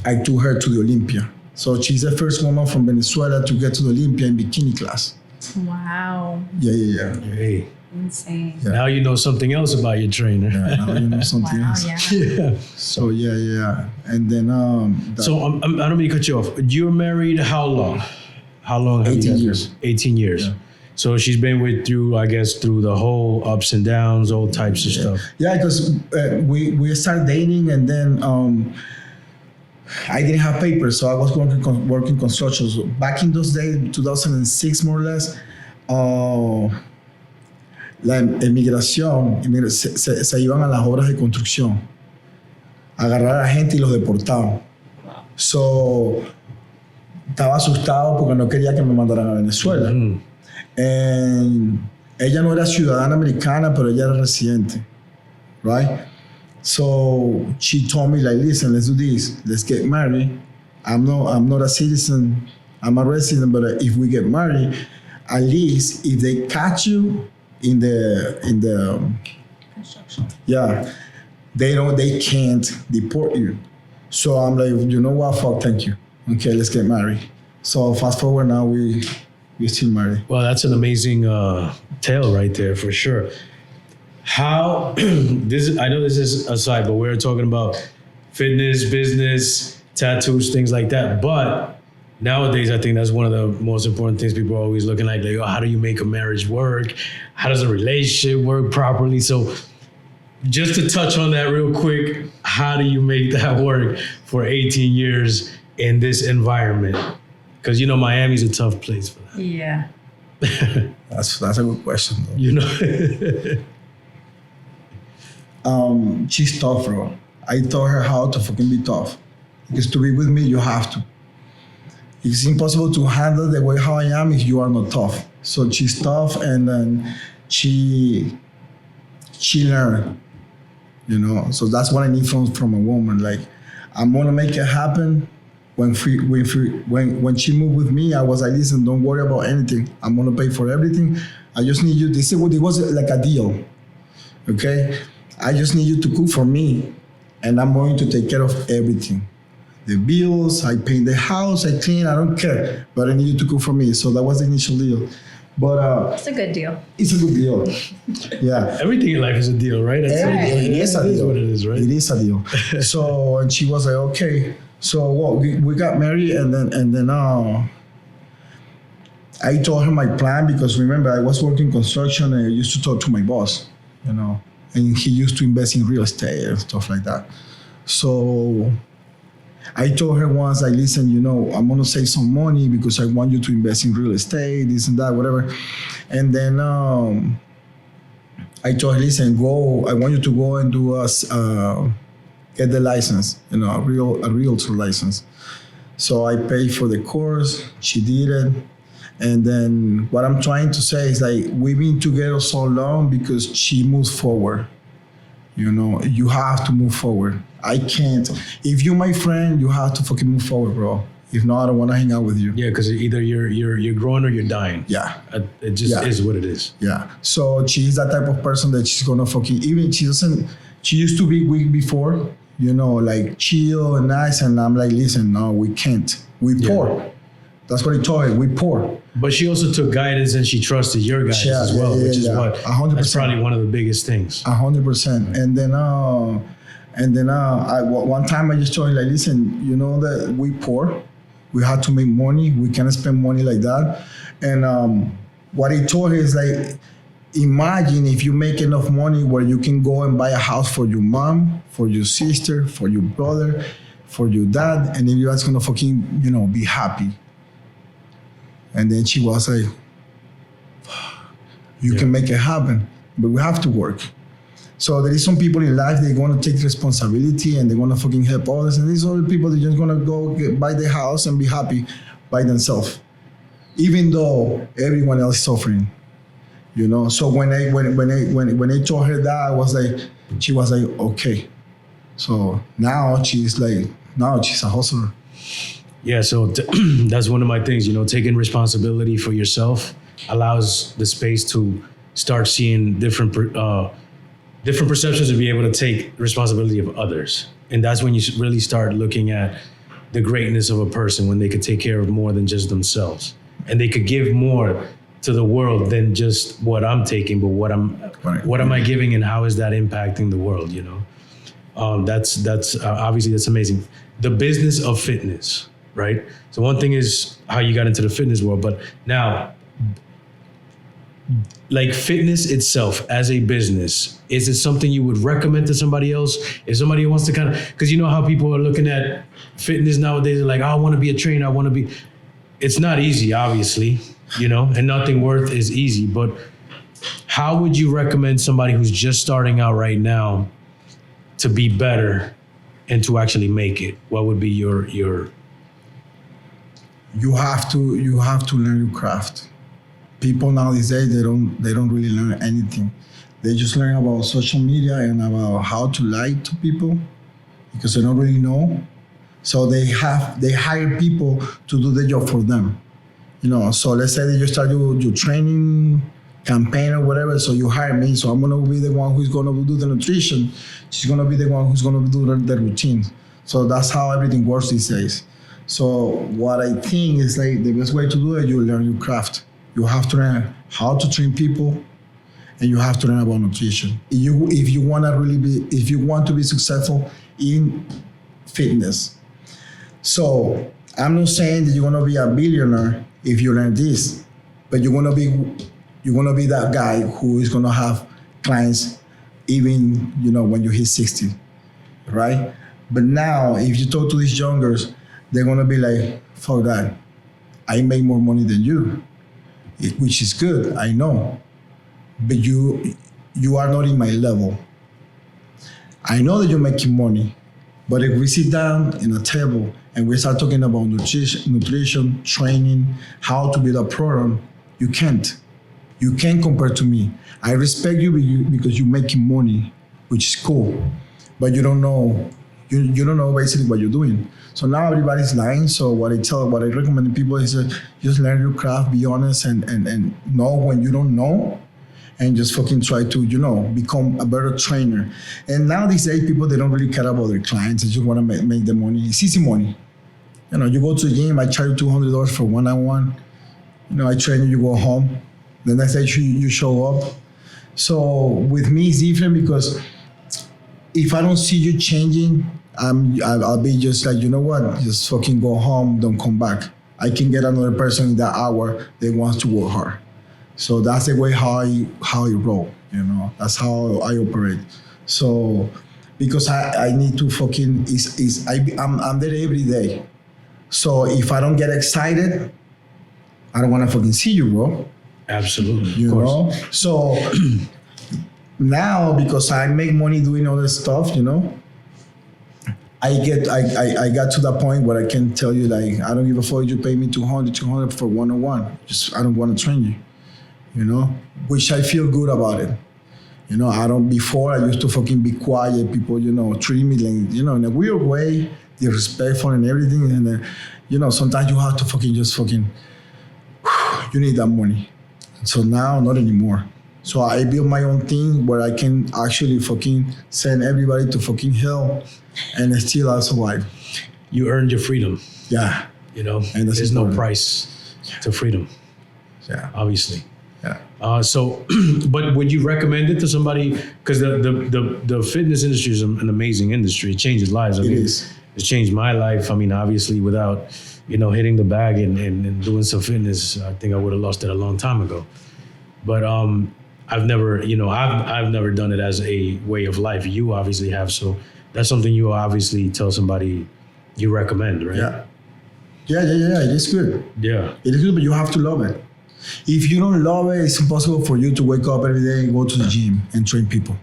I took her to the Olympia. So she's the first woman from Venezuela to get to the Olympia in bikini class. Wow. Yeah. Hey. Insane. Yeah. Now you know something else about your trainer. Yeah, now you know something Wow, else. yeah. So yeah. And then So I don't mean to cut you off. You're married how long? How long have 18 you guys years. been? 18 years. Yeah. So she's been with you, I guess, through the whole ups and downs, all types of stuff. Yeah, because we started dating, and then I didn't have papers, so I was working construction. So back in those days, 2006 more or less, la emigración se iban a las obras de construcción, agarrar a la gente y los deportaban. So estaba asustado porque no quería que me mandaran a Venezuela. Ella no era ciudadana americana, pero ella era residente, right? So she told me, like, listen, let's do this. Let's get married. I'm not a citizen. I'm a resident, but if we get married, at least if they catch you in the Construction. yeah, they can't deport you. So I'm like, you know what? Fuck, thank you. Okay, let's get married. So fast forward now, we're still married. Well, that's an amazing tale right there for sure. How I know this is aside, but we're talking about fitness, business, tattoos, things like that. But nowadays, I think that's one of the most important things people are always looking at. Like, oh, how do you make a marriage work? How does a relationship work properly? So just to touch on that real quick, how do you make that work for 18 years in this environment? Because, you know, Miami's a tough place for that. Yeah. That's a good question, though. You know? She's tough, bro. I taught her how to fucking be tough. Because to be with me, you have to. It's impossible to handle the way how I am if you are not tough. So she's tough, and then she learned, you know. So that's what I need from a woman. Like, I'm gonna make it happen. When she moved with me, I was like, listen, don't worry about anything. I'm gonna pay for everything. I just need you. This is what it was, like a deal, okay? I just need you to cook for me, and I'm going to take care of everything. The bills, I paint the house, I clean, I don't care, but I need you to cook for me. So that was the initial deal. But It's a good deal. it's a good deal. Yeah. Everything in life is a deal, right? That's It is a deal. It is what it is, right? It is a deal. So, and she was like, okay. So we got married, and then I told her my plan, because remember, I was working construction, and I used to talk to my boss, you know, and he used to invest in real estate and stuff like that. So I told her once, like, listen, you know, I'm gonna save some money because I want you to invest in real estate, this and that, whatever. And then I told her, listen, I want you to go and do get the license, you know, a realtor license. So I paid for the course. She did it, And then what I'm trying to say is like, we've been together so long because she moves forward. You know, you have to move forward. I can't. If you're my friend, you have to fucking move forward, bro. If not, I don't want to hang out with you. Yeah, because either you're growing or you're dying. Yeah. It just is what it is. Yeah. So she's that type of person that she's gonna fucking, even she used to be weak before, you know, like chill and nice. And I'm like, listen, no, we can't. We pour. That's what he told her. We pour. But she also took guidance and she trusted your guidance as well, which is what 100%. That's probably one of the biggest things. 100%. And then one time I just told her, like, listen, you know that we pour. We had to make money. We can't spend money like that. And what he told her is like, imagine if you make enough money where you can go and buy a house for your mom, for your sister, for your brother, for your dad, and then you guys gonna fucking, you know, be happy. And then she was like, you can make it happen, but we have to work. So there is some people in life, they're gonna take responsibility and they're gonna fucking help others. And these other people, they're just gonna go buy their house and be happy by themselves, even though everyone else is suffering. You know. So when I told her that, she was like, okay. So now she's a hustler. Yeah, so that's one of my things, you know, taking responsibility for yourself allows the space to start seeing different perceptions and be able to take responsibility of others. And that's when you really start looking at the greatness of a person, when they could take care of more than just themselves. And they could give more to the world than just what I'm taking, but what am I giving and how is that impacting the world, you know? That's obviously that's amazing. The business of fitness. Right? So one thing is how you got into the fitness world, but now, like fitness itself as a business, is it something you would recommend to somebody else? If somebody wants to kind of, because you know how people are looking at fitness nowadays, they're like, oh, I want to be a trainer, it's not easy, obviously, you know, and nothing worth is easy, but how would you recommend somebody who's just starting out right now to be better and to actually make it? What would be your You have to learn your craft. People nowadays, they don't really learn anything. They just learn about social media and about how to lie to people because they don't really know. So they hire people to do the job for them. You know, so let's say that you start your training campaign or whatever, so you hire me, so I'm gonna be the one who's gonna do the nutrition. She's gonna be the one who's gonna do the routine. So that's how everything works these days. So what I think is like the best way to do it, you learn your craft. You have to learn how to train people, and you have to learn about nutrition. If you want to be successful in fitness. So I'm not saying that you're gonna be a billionaire if you learn this, but you're gonna be that guy who is gonna have clients even, you know, when you hit 60, right? But now if you talk to these youngers, they're gonna be like, fuck that. I make more money than you, which is good, I know. But you are not in my level. I know that you're making money, but if we sit down in a table and we start talking about nutrition, training, how to build a program, you can't. You can't compare to me. I respect you because you're making money, which is cool, but you don't know. You don't know basically what you're doing. So now everybody's lying. So what I recommend to people is just learn your craft, be honest, and know when you don't know, and just fucking try to, you know, become a better trainer. And now these days, people, they don't really care about their clients. They just want to make the money. It's easy money. You know, you go to the gym, I charge you $200 for one-on-one. You know, I train you, you go home. The next day you show up. So with me, it's different because if I don't see you changing, I'll be just like, you know what, just fucking go home, don't come back. I can get another person in that hour that wants to work hard. So that's the way how I roll, you know, that's how I operate. So because I need to fucking, I'm there every day. So if I don't get excited, I don't want to fucking see you, bro. Absolutely. You know? So now, because I make money doing all this stuff, you know, I got to that point where I can tell you, like, I don't give a fuck if you pay me 200 for one-on-one. Just, I don't want to train you, you know, which I feel good about it. You know, before I used to fucking be quiet. People, you know, treat me like, you know, in a weird way, disrespectful and everything. And then, you know, sometimes you have to you need that money. So now, not anymore. So I built my own thing where I can actually fucking send everybody to fucking hell and still I'll survive. You earned your freedom. Yeah. You know, And there's no price to freedom. Yeah. Obviously. Yeah. So, but would you recommend it to somebody? Because the fitness industry is an amazing industry. It changes lives. I mean, is. It's changed my life. I mean, obviously, without, you know, hitting the bag and doing some fitness, I think I would have lost it a long time ago. But I've never, you know, I've never done it as a way of life. You obviously have. So that's something you obviously tell somebody you recommend, right? Yeah. Yeah. It is good. Yeah. It is good, but you have to love it. If you don't love it, it's impossible for you to wake up every day and go to the gym and train people.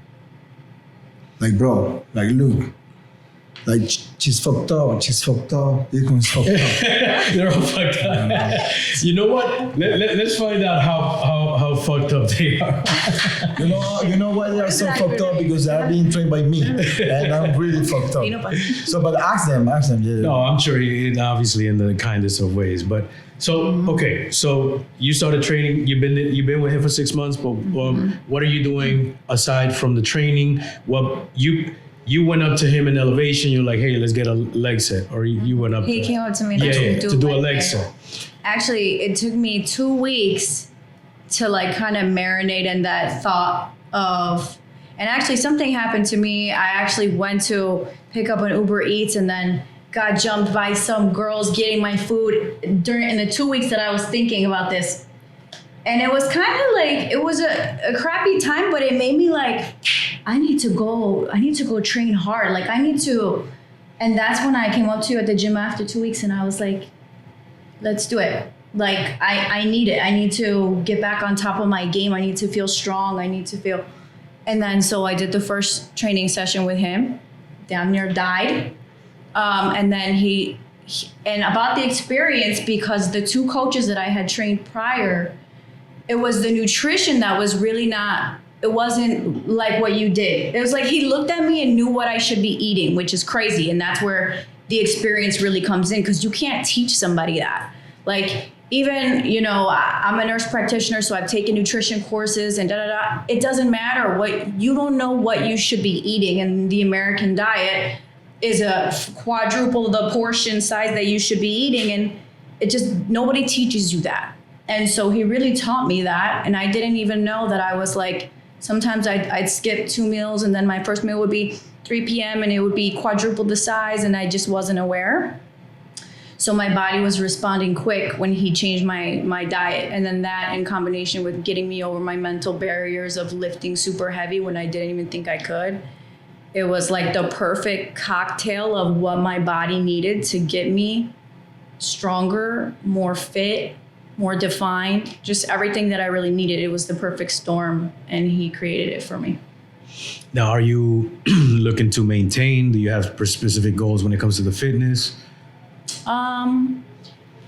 Like, bro, like, look, like, she's fucked up. This one's fucked up. They're all fucked up. You know what? Let's find out how fucked up they are. You know why they are so fucked up? Because they are being trained by me, and I'm really fucked up. So, but ask them. Yeah. No, I'm sure obviously in the kindest of ways. But so okay, so you started training. You've been with him for 6 months. But what are you doing aside from the training? Well, you went up to him in elevation. You're like, hey, let's get a leg set, or you went up. He came up to me to do a leg set. Actually, it took me 2 weeks to like kind of marinate in that thought of, and actually something happened to me. I actually went to pick up an Uber Eats and then got jumped by some girls getting my food in the 2 weeks that I was thinking about this. And it was kind of like, it was a crappy time, but it made me like, I need to go train hard. Like and that's when I came up to you at the gym after 2 weeks and I was like, let's do it. Like, I need it. I need to get back on top of my game. I need to feel strong. And then, so I did the first training session with him, damn near died. And then and about the experience, because the 2 coaches that I had trained prior, it was the nutrition that was really it wasn't like what you did. It was like he looked at me and knew what I should be eating, which is crazy. And that's where the experience really comes in, because you can't teach somebody that. Like, even, you know, I'm a nurse practitioner, so I've taken nutrition courses and It doesn't matter you don't know what you should be eating. And the American diet is a quadruple the portion size that you should be eating. And nobody teaches you that. And so he really taught me that. And I didn't even know that I was like, sometimes I'd skip 2 meals and then my first meal would be 3 p.m. and it would be quadruple the size, and I just wasn't aware. So my body was responding quick when he changed my diet. And then that, in combination with getting me over my mental barriers of lifting super heavy when I didn't even think I could, it was like the perfect cocktail of what my body needed to get me stronger, more fit, more defined, just everything that I really needed. It was the perfect storm, and he created it for me. Now, are you looking to maintain? Do you have specific goals when it comes to the fitness?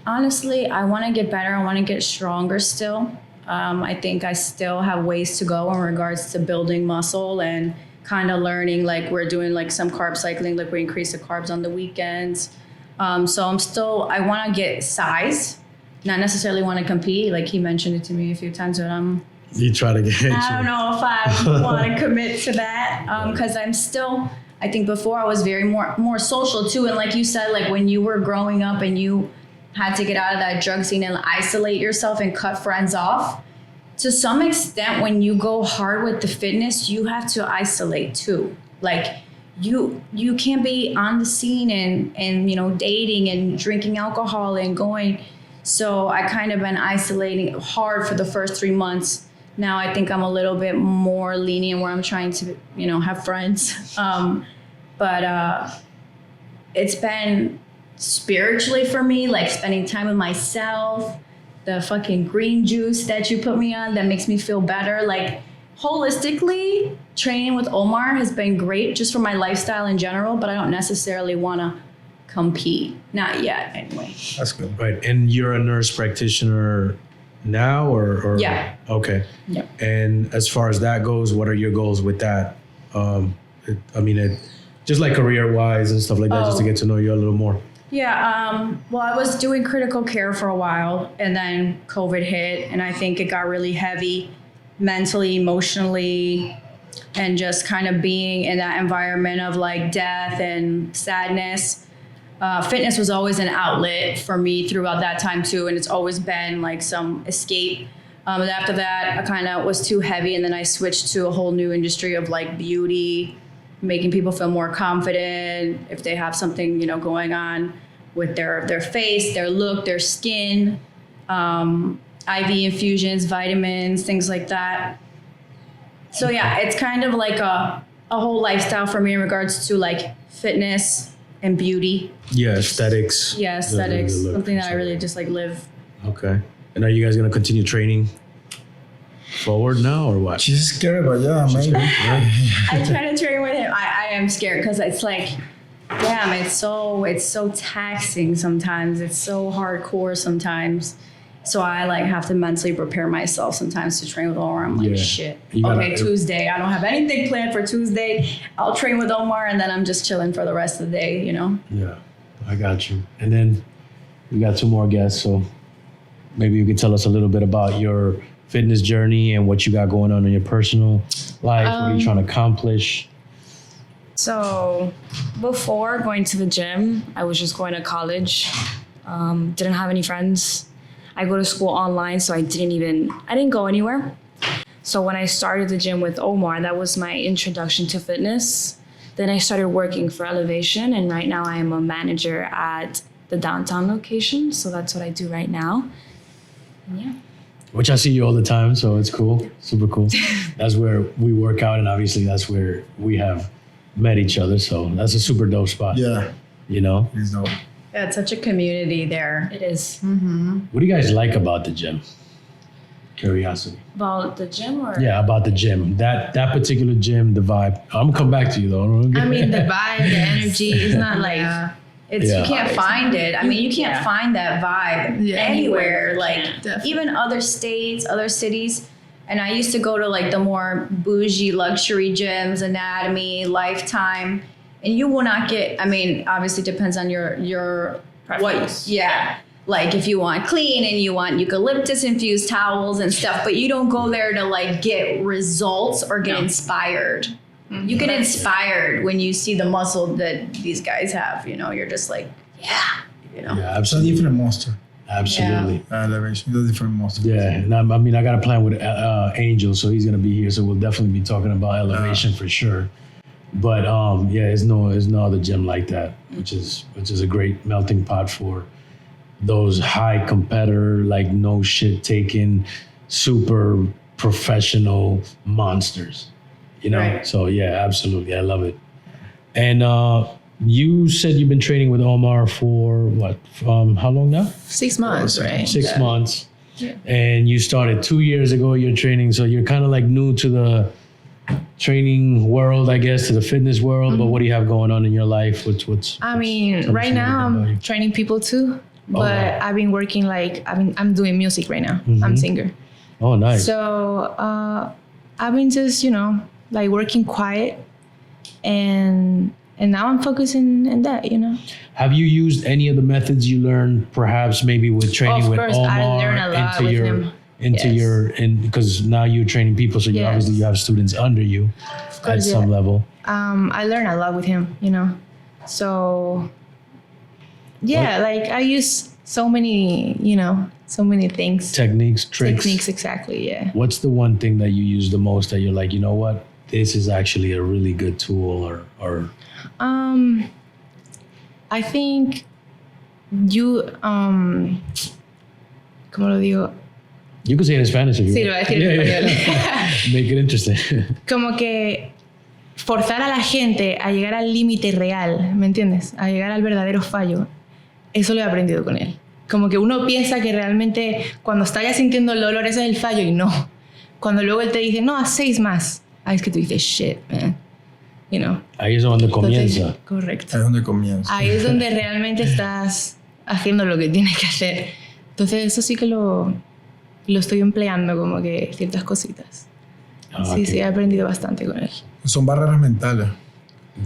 Honestly, I want to get better. I want to get stronger still. I think I still have ways to go in regards to building muscle and kind of learning, like we're doing like some carb cycling, like we increase the carbs on the weekends. So I want to get size, not necessarily want to compete. Like he mentioned it to me a few times, but you try to get I don't know if I want to commit to that, because I'm still, I think before I was very more social too. And like you said, like when you were growing up and you had to get out of that drug scene and isolate yourself and cut friends off, to some extent, when you go hard with the fitness, you have to isolate too. Like you can't be on the scene and you know, dating and drinking alcohol and going. So I kind of been isolating hard for the first 3 months. Now I think I'm a little bit more lenient where I'm trying to, you know, have friends. But it's been spiritually for me, like spending time with myself, the fucking green juice that you put me on that makes me feel better. Like holistically, training with Omar has been great just for my lifestyle in general, but I don't necessarily want to compete. Not yet, anyway. That's good. Right. And you're a nurse practitioner now or? Yeah. Okay. Yep. And as far as that goes, what are your goals with that? Just like career-wise and stuff like that, just to get to know you a little more. Yeah, well, I was doing critical care for a while, and then COVID hit, and I think it got really heavy mentally, emotionally, and just kind of being in that environment of like death and sadness. Fitness was always an outlet for me throughout that time too, and it's always been like some escape. But after that, I kind of was too heavy, and then I switched to a whole new industry of like beauty, making people feel more confident if they have something, you know, going on with their face, their look, their skin, IV infusions, vitamins, things like that. So yeah, it's kind of like a whole lifestyle for me in regards to like fitness and beauty. Yeah, aesthetics. Yeah, aesthetics, The look something and that I stuff. really just like live. Okay. And are you guys going to continue training forward now or what? She's scared, but yeah, maybe. I try to train with him. I am scared because it's like, damn, it's so taxing sometimes. It's so hardcore sometimes. So I like have to mentally prepare myself sometimes to train with Omar. I'm like, Yeah. shit. You gotta- Okay, Tuesday. I don't have anything planned for Tuesday. I'll train with Omar and then I'm just chilling for the rest of the day, you know? Yeah, I got you. And then we got 2 more guests, so maybe you could tell us a little bit about your fitness journey and what you got going on in your personal life. What are you trying to accomplish? So before going to the gym, I was just going to college. Didn't have any friends. I go to school online, so I didn't go anywhere. So when I started the gym with Omar, that was my introduction to fitness. Then I started working for Elevation, and right now I am a manager at the downtown location. So that's what I do right now. And yeah. Which I see you all the time, so it's cool, super cool. That's where we work out, and obviously that's where we have met each other. So that's a super dope spot. Yeah, You know, he's dope. Yeah, it's such a community there. It is. what do you guys like about the gym? Curiosity. About the gym or? Yeah, about the gym. That particular gym, the vibe. I'm gonna come back to you though. I mean, the vibe, the energy is not like. Yeah. You can't Obviously. find it. I mean, you can't Yeah. find that vibe Yeah. anywhere. You Like can't. Definitely. even other states, other cities. And I used to go to like the more bougie luxury gyms, Anatomy, Lifetime, and you will not get. I mean, obviously depends on your Preference. Yeah. Like if you want clean and you want eucalyptus infused towels and stuff, but you don't go there to like get results or get No. inspired. You get inspired when you see the muscle that these guys have. You know, you're just like, yeah. You know. Yeah, It's a absolutely. different monster. Absolutely. Elevation, it's a different monster. Yeah, and I mean, I got a plan with Angel, so he's gonna be here, so we'll definitely be talking about elevation for sure. But yeah, there's no other gym like that, which is a great melting pot for those high competitor, like no shit taking, super professional monsters. You know, Right. so yeah, absolutely, I love it. And you said you've been training with Omar for what? How long now? 6 months, right? 6 months. And you started 2 years ago, your training. So you're kind of like new to the training world, I guess, to the fitness world. But what do you have going on in your life? I mean, tell me right something now about you. I'm training people too, but wow. I've been working I'm doing music right now. I'm a singer. Oh, nice. So I've been just, like working quiet and now I'm focusing on that, Have you used any of the methods you learned, perhaps maybe with training Of with course, Omar I learned a lot with him. because now you're training people, so you Yes. obviously you have students under you at course, some yeah. level. I learned a lot with him, So yeah, like I use so many things. Techniques, tricks. Techniques, exactly, yeah. What's the one thing that you use the most that you're like, you know what, this is actually a really good tool, or I think you ¿cómo lo digo? you can say it in Spanish if you Sí, lo voy a decir en español. Make it interesting. Como que forzar a la gente a llegar al límite real, ¿me entiendes? A llegar al verdadero fallo. Eso lo he aprendido con él. Como que uno piensa que realmente cuando está ya sintiendo el dolor ese es el fallo y no. Cuando luego él te dice, no, haz 6 más. ahí es que tú dices, shit, man. You know. Ahí es donde Entonces, comienza. correcto. Ahí es donde comienza. Ahí es donde realmente estás haciendo lo que tienes que hacer. Entonces eso sí que lo estoy empleando, como que ciertas cositas. Sí, he aprendido bastante con él. Son barreras mentales.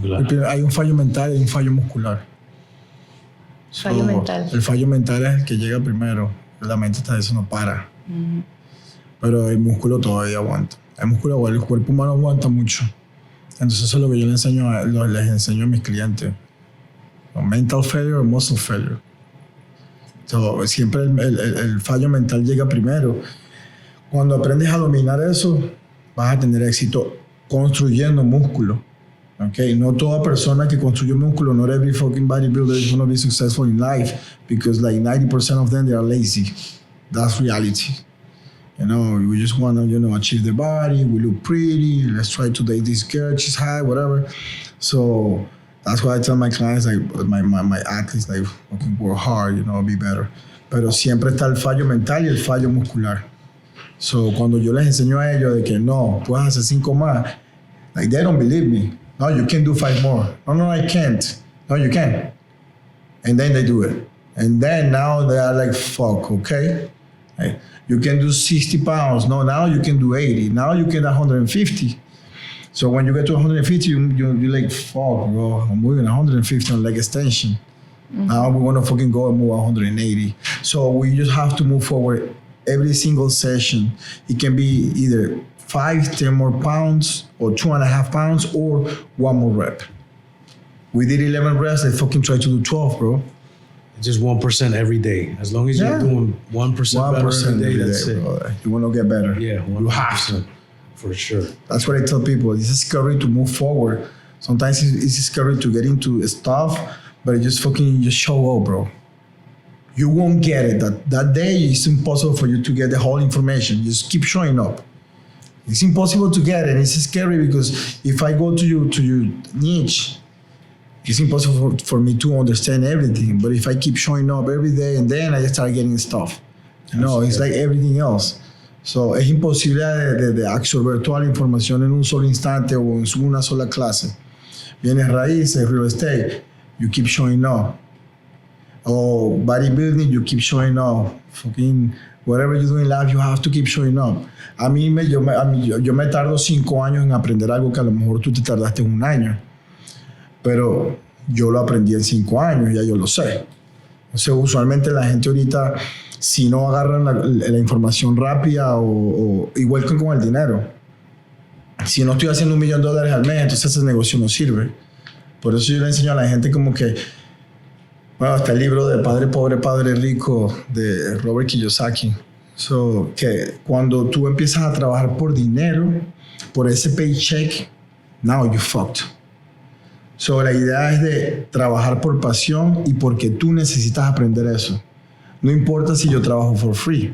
Claro. Hay un fallo mental y hay un fallo muscular. Fallo mental. El fallo mental es el que llega primero. La mente está eso, no para. Pero el músculo todavía aguanta. El cuerpo humano aguanta mucho. Entonces eso es lo que yo les enseño a mis clientes. Mental failure, muscle failure. So, siempre el fallo mental llega primero. Cuando aprendes a dominar eso, vas a tener éxito construyendo músculo. Okay? No toda persona que construye músculo, not every fucking bodybuilder is going to be successful in life because like 90% of them, they are lazy. That's reality. You know, we just want to, achieve the body, we look pretty, let's try to date this girl, she's high, whatever. So that's why I tell my clients, like, my athletes, like, fucking work hard, be better. Pero siempre está el fallo mental y el fallo muscular. So cuando yo les enseño a ellos de que no, puedes hacer 5 más, like, they don't believe me. No, you can do 5 more. No, I can't. No, you can. And then they do it. And then now they are like, fuck, okay? Like, you can do 60 pounds. No, now you can do 80. Now you can do 150. So when you get to 150, you're like, fuck, bro, I'm moving 150 on leg extension. Now we want to fucking go and move 180. So we just have to move forward every single session. It can be either 5, 10 more pounds, or 2.5 pounds, or 1 more rep. We did 11 reps, I fucking tried to do 12, bro. Just 1% every day. As long as you're doing 1% better every day, that's it. Bro. You want to get better. Yeah, 100%. You have to. For sure. That's what I tell people. It's scary to move forward. Sometimes it's scary to get into stuff, but just show up, bro. You won't get it. That day, it's impossible for you to get the whole information. Just keep showing up. It's impossible to get it. It's scary because if I go to your niche, it's impossible for me to understand everything. But if I keep showing up every day and then I start getting stuff. It's like everything else. So, es imposible de absorber toda la información en un solo instante o en una sola clase. Vienes raíces, real estate, you keep showing up. Or bodybuilding, you keep showing up. Fucking whatever you do in life, you have to keep showing up. Yo me tardo 5 años en aprender algo que a lo mejor tú te tardaste 1 año. Pero yo lo aprendí en 5 años, ya yo lo sé. O sea, usualmente la gente ahorita, si no agarran la información rápida o igual que con el dinero. Si no estoy haciendo $1 millón al mes, entonces ese negocio no sirve. Por eso yo le enseño a la gente como que, bueno, hasta el libro de Padre Pobre, Padre Rico de Robert Kiyosaki. So, que cuando tú empiezas a trabajar por dinero, por ese paycheck, now you fucked. So, la idea es de trabajar por pasión y porque tú necesitas aprender eso. No importa si yo trabajo for free,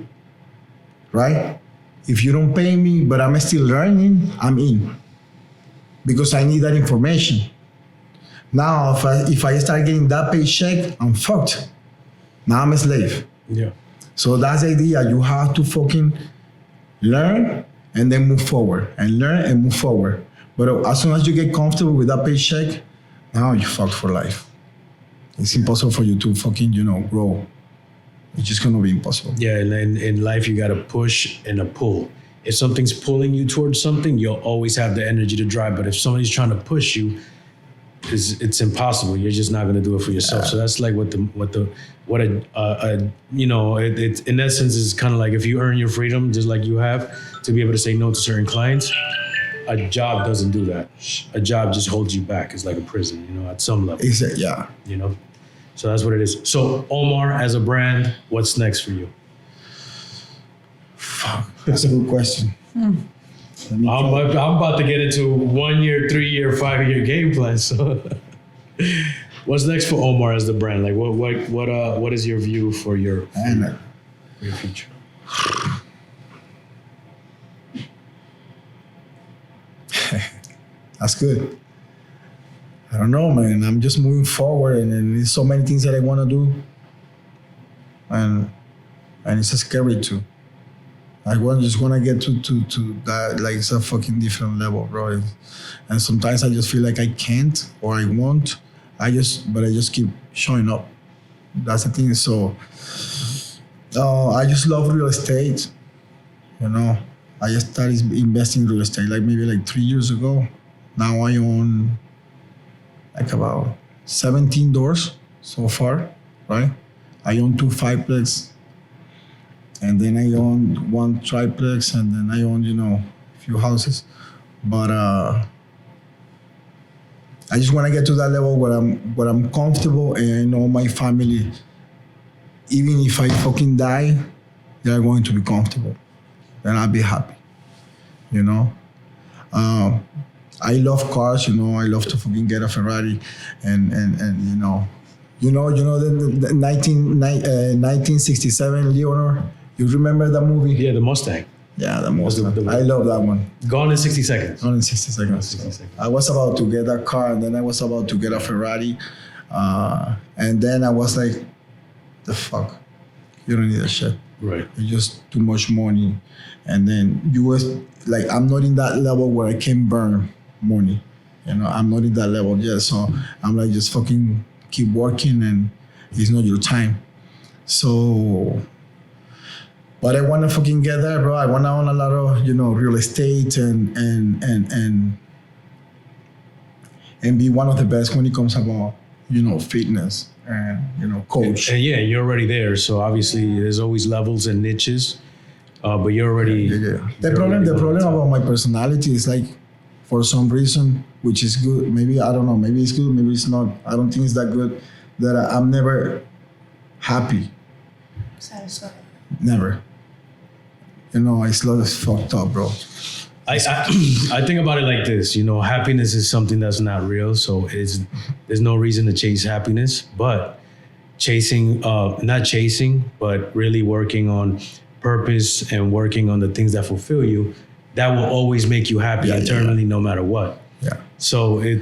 right? If you don't pay me, but I'm still learning, I'm in. Because I need that information. Now, if I start getting that paycheck, I'm fucked. Now I'm a slave. Yeah. So that's the idea. You have to fucking learn and then move forward. And learn and move forward. But as soon as you get comfortable with that paycheck, now you're fucked for life. It's impossible for you to fucking, grow. It's just gonna be impossible. Yeah, and in life, you gotta push and a pull. If something's pulling you towards something, you'll always have the energy to drive. But if somebody's trying to push you, it's impossible. You're just not gonna do it for yourself. So that's like it's in essence is kind of like if you earn your freedom, just like you have to be able to say no to certain clients. A job doesn't do that. A job just holds you back. It's like a prison, at some level. Yeah. So that's what it is. So Omar, as a brand, what's next for you? Fuck, that's a good question. I'm about to get into 1 year, 3 year, 5 year game plan. So what's next for Omar as the brand? Like what is your view for your future? That's good. I don't know, man. I'm just moving forward, and there's so many things that I want to do, and it's scary too. I just want to get to that, like, it's a fucking different level, bro. And sometimes I just feel like I can't or I won't. I just keep showing up. That's the thing. So I just love real estate. You know, I just started investing in real estate like maybe like 3 years ago. Now I own like about 17 doors so far, right? I own 2 5-plex, and then I own 1 triplex, and then I own, a few houses. But I just want to get to that level where I'm comfortable, and I know my family, even if I fucking die, they're going to be comfortable. Then I'll be happy, I love cars, I love to fucking get a Ferrari, and the 1967 Leonor. You remember that movie? Yeah, the Mustang. Yeah, the Mustang. I love that one. Gone in 60 seconds. Gone in 60 seconds. 60 seconds. I was about to get that car, and then I was about to get a Ferrari, and then I was like, the fuck, you don't need that shit. Right. It's just too much money. And then I'm not in that level where I can burn money. I'm not in that level yet. So I'm like, just fucking keep working, and it's not your time. So, but I want to fucking get there, bro. I want to own a lot of, real estate and be one of the best when it comes about, fitness and, coach. And yeah, you're already there. So obviously there's always levels and niches, but you're already. Yeah. The problem about my personality is like, for some reason, which is good, maybe, I don't know, maybe it's good, maybe it's not. I don't think it's that good, that I'm never happy. Satisfied. Never. It's a lot of fucked up, bro. I think about it like this, happiness is something that's not real. So there's no reason to chase happiness, but but really working on purpose and working on the things that fulfill you, that will always make you happy eternally, no matter what. Yeah. So I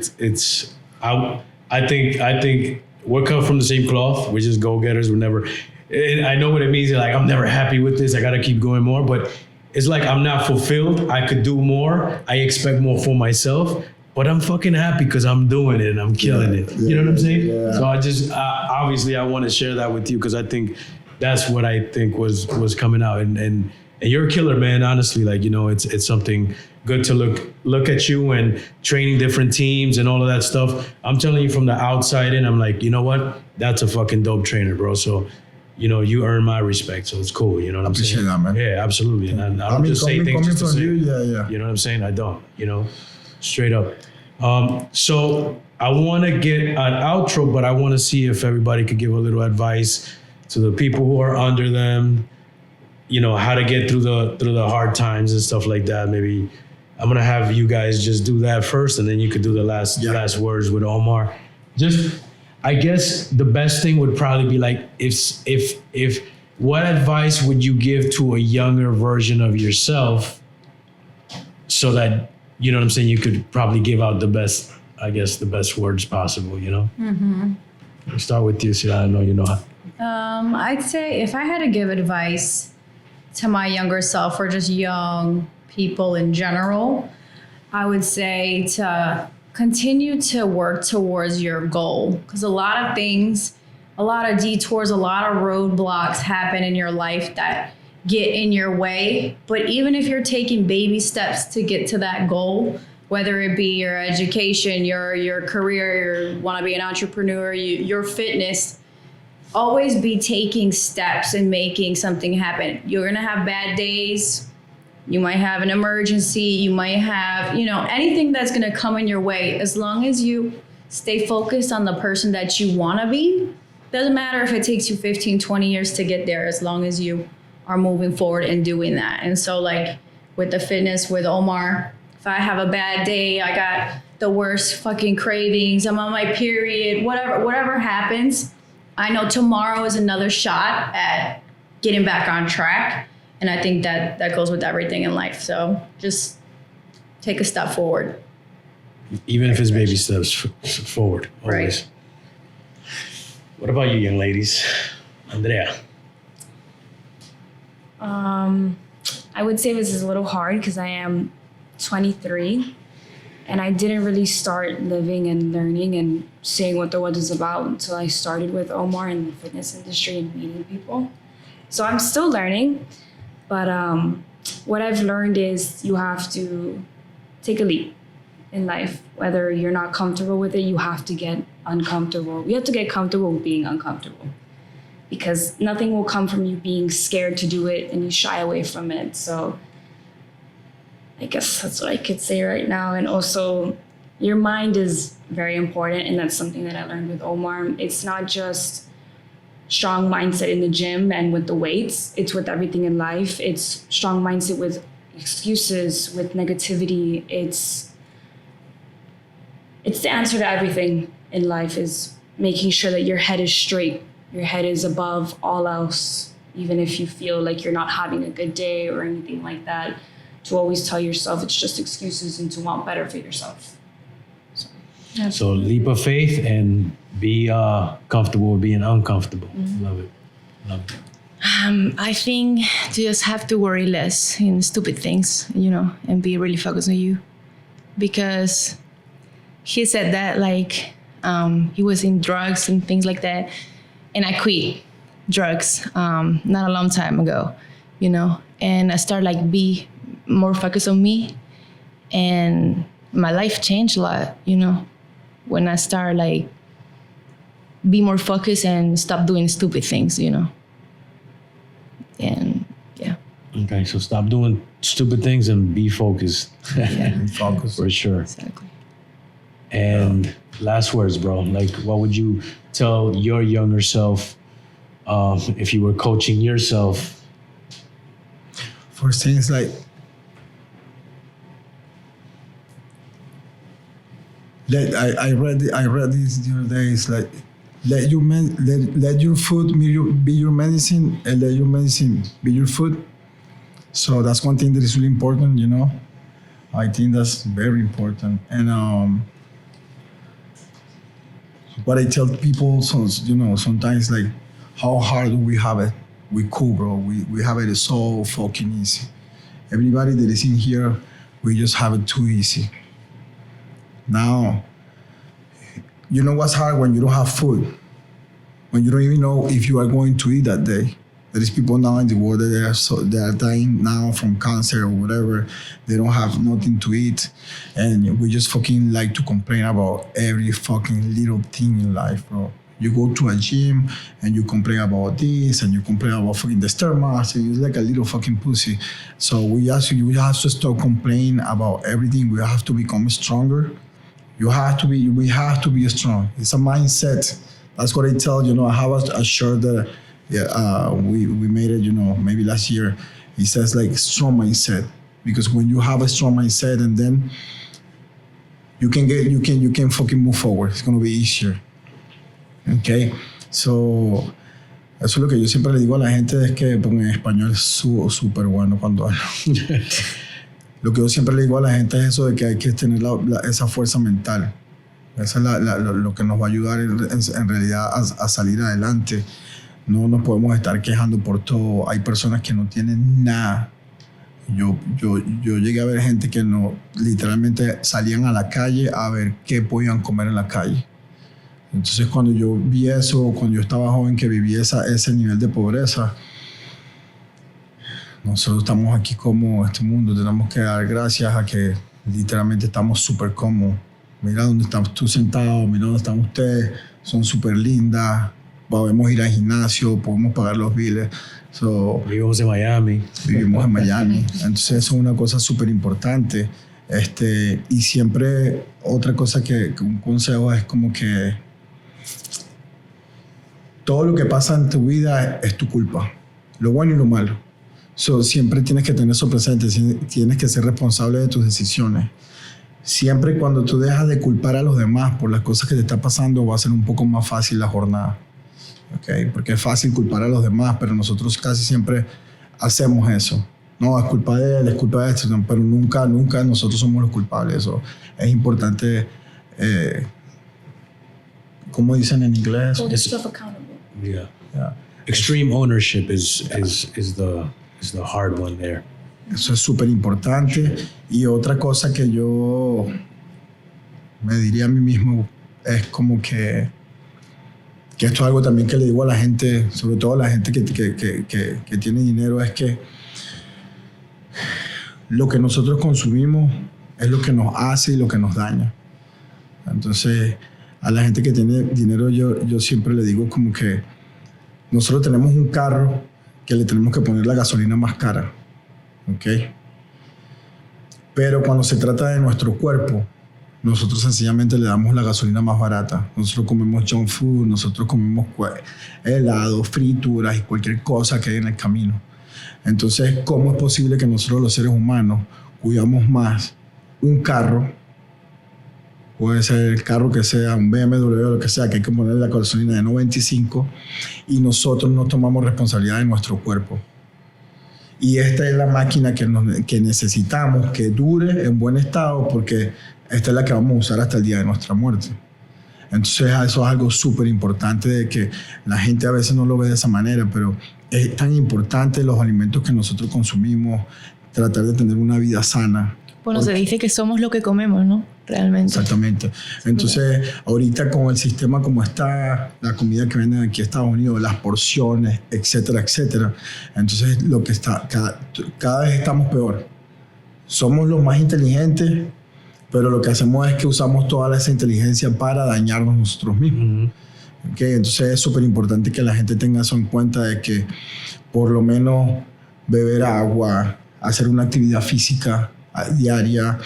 think we come from the same cloth. We're just go-getters. We're never. And I know what it means. Like, I'm never happy with this. I got to keep going more. But it's like I'm not fulfilled. I could do more. I expect more for myself. But I'm fucking happy because I'm doing it and I'm killing it. You know what I'm saying? Yeah. So I just, obviously, I want to share that with you because I think that's what I think was coming out. And you're a killer, man. Honestly, like, it's something good to look at you and training different teams and all of that stuff. I'm telling you from the outside in, I'm like, you know what? That's a fucking dope trainer, bro. So, you earn my respect, so it's cool. You know what I'm saying? Appreciate that, man. Yeah, absolutely. And I don't just say things just to say. Yeah. You know what I'm saying? I don't. Straight up. So I want to get an outro, but I want to see if everybody could give a little advice to the people who are under them. How to get through the hard times and stuff like that. Maybe I'm gonna have you guys just do that first, and then you could do the last words with Omar. Just. I guess the best thing would probably be like, if what advice would you give to a younger version of yourself so that, you know what I'm saying, you could probably give out the best words possible, Mm-hmm. I'll start with you, so I know you know how. I'd say if I had to give advice to my younger self or just young people in general, I would say to continue to work towards your goal, because a lot of things, a lot of detours, a lot of roadblocks happen in your life that get in your way. But even if you're taking baby steps to get to that goal, whether it be your education, your career, you want to be an entrepreneur, your fitness, always be taking steps and making something happen. You're going to have bad days. You might have an emergency. You might have, anything that's going to come in your way. As long as you stay focused on the person that you want to be, doesn't matter if it takes you 15, 20 years to get there, as long as you are moving forward and doing that. And so like with the fitness, with Omar, if I have a bad day, I got the worst fucking cravings, I'm on my period, whatever happens, I know tomorrow is another shot at getting back on track. And I think that goes with everything in life. So just take a step forward. Even if it's baby steps forward, always. Right. What about you, young ladies? Andrea. I would say this is a little hard because I am 23 and I didn't really start living and learning and seeing what the world is about until I started with Omar in the fitness industry and meeting people. So I'm still learning, but what I've learned is you have to take a leap in life. Whether you're not comfortable with it, you have to get uncomfortable. You have to get comfortable with being uncomfortable, because nothing will come from you being scared to do it and you shy away from it. So I guess that's what I could say right now. And also, your mind is very important, and that's something that I learned with Omar. It's not just strong mindset in the gym and with the weights, it's with everything in life. It's strong mindset with excuses, with negativity. It's the answer to everything in life, is making sure that your head is straight. Your head is above all else, even if you feel like you're not having a good day or anything like that, to always tell yourself it's just excuses and to want better for yourself. So leap of faith and be comfortable with being uncomfortable. Love it. Love it. I think you just have to worry less in stupid things, and be really focused on you. Because he said that he was in drugs and things like that. And I quit drugs not a long time ago, and I started be more focused on me, and my life changed a lot, when I start be more focused and stop doing stupid things, and yeah. Okay, so stop doing stupid things and be focused. Yeah. Focus. For sure. Exactly. And last words, bro. What would you tell your younger self if you were coaching yourself? First things I read this the other day. It's let your food be your medicine, and let your medicine be your food. So that's one thing that is really important, I think that's very important. And what I tell people, sometimes how hard do we have it? We cool, bro. We have it so fucking easy. Everybody that is in here, we just have it too easy. Now, you know what's hard? When you don't have food, when you don't even know if you are going to eat that day. There is people now in the world that they are dying now from cancer or whatever. They don't have nothing to eat, and we just fucking like to complain about every fucking little thing in life, bro. You go to a gym and you complain about this and you complain about fucking the stairmaster. You're like a little fucking pussy. So we have to stop complaining about everything. We have to become stronger. We have to be strong. It's a mindset. That's what I tell, I have a shirt that we made it, maybe last year. It says strong mindset, because when you have a strong mindset, and then you can fucking move forward. It's gonna be easier. Okay, so eso es lo que yo siempre le digo a la gente, es que en español es súper bueno cuando hablo. Lo que yo siempre le digo a la gente es eso de que hay que tener esa fuerza mental. Eso es lo que nos va a ayudar en realidad a salir adelante. No nos podemos estar quejando por todo. Hay personas que no tienen nada. Yo llegué a ver gente que literalmente salían a la calle a ver qué podían comer en la calle. Entonces cuando yo vi eso, cuando yo estaba joven, que viví ese nivel de pobreza, nosotros estamos aquí como este mundo, tenemos que dar gracias a que literalmente estamos súper cómodos. Mira dónde estás tú sentado, mira dónde están ustedes, son súper lindas, podemos ir al gimnasio, podemos pagar los biles. Vivimos en Miami. Vivimos en Miami. Entonces eso es una cosa súper importante. Y siempre otra cosa un consejo es como que todo lo que pasa en tu vida es tu culpa, lo bueno y lo malo. Siempre tienes que tener eso presente, tienes que ser responsable de tus decisiones. Siempre cuando tú dejas de culpar a los demás por las cosas que te están pasando, va a ser un poco más fácil la jornada. Okay? Porque es fácil culpar a los demás, pero nosotros casi siempre hacemos eso. No, es culpa de él, es culpa de esto, pero nunca nosotros somos los culpables. Eso es importante. ¿Cómo dicen en inglés? Hold yourself accountable. Yeah. Extreme ownership is the hard one there. Eso es súper importante. Y otra cosa que yo me diría a mí mismo es como que esto es algo también que le digo a la gente, sobre todo a la gente que tiene dinero, es que lo que nosotros consumimos es lo que nos hace y lo que nos daña. Entonces, a la gente que tiene dinero, yo siempre le digo como que nosotros tenemos un carro que le tenemos que poner la gasolina más cara, ¿ok? Pero cuando se trata de nuestro cuerpo, nosotros sencillamente le damos la gasolina más barata. Nosotros comemos junk food, nosotros comemos helados, frituras y cualquier cosa que hay en el camino. Entonces, ¿cómo es posible que nosotros los seres humanos cuidamos más un carro? Puede ser el carro que sea un BMW o lo que sea, que hay que ponerle la gasolina de 95, y nosotros no tomamos responsabilidad de nuestro cuerpo. Y esta es la máquina que necesitamos que dure en buen estado, porque esta es la que vamos a usar hasta el día de nuestra muerte. Entonces eso es algo súper importante, de que la gente a veces no lo ve de esa manera, pero es tan importante los alimentos que nosotros consumimos, tratar de tener una vida sana. Bueno, se dice que somos lo que comemos, ¿no? Realmente. Exactamente. Entonces, ahorita con el sistema como está, la comida que venden aquí a Estados Unidos, las porciones, etcétera, etcétera. Entonces, lo que está, cada vez estamos peor. Somos los más inteligentes, pero lo que hacemos es que usamos toda esa inteligencia para dañarnos nosotros mismos. Okay, entonces es súper importante que la gente tenga eso en cuenta, de que por lo menos beber agua, hacer una actividad física diaria,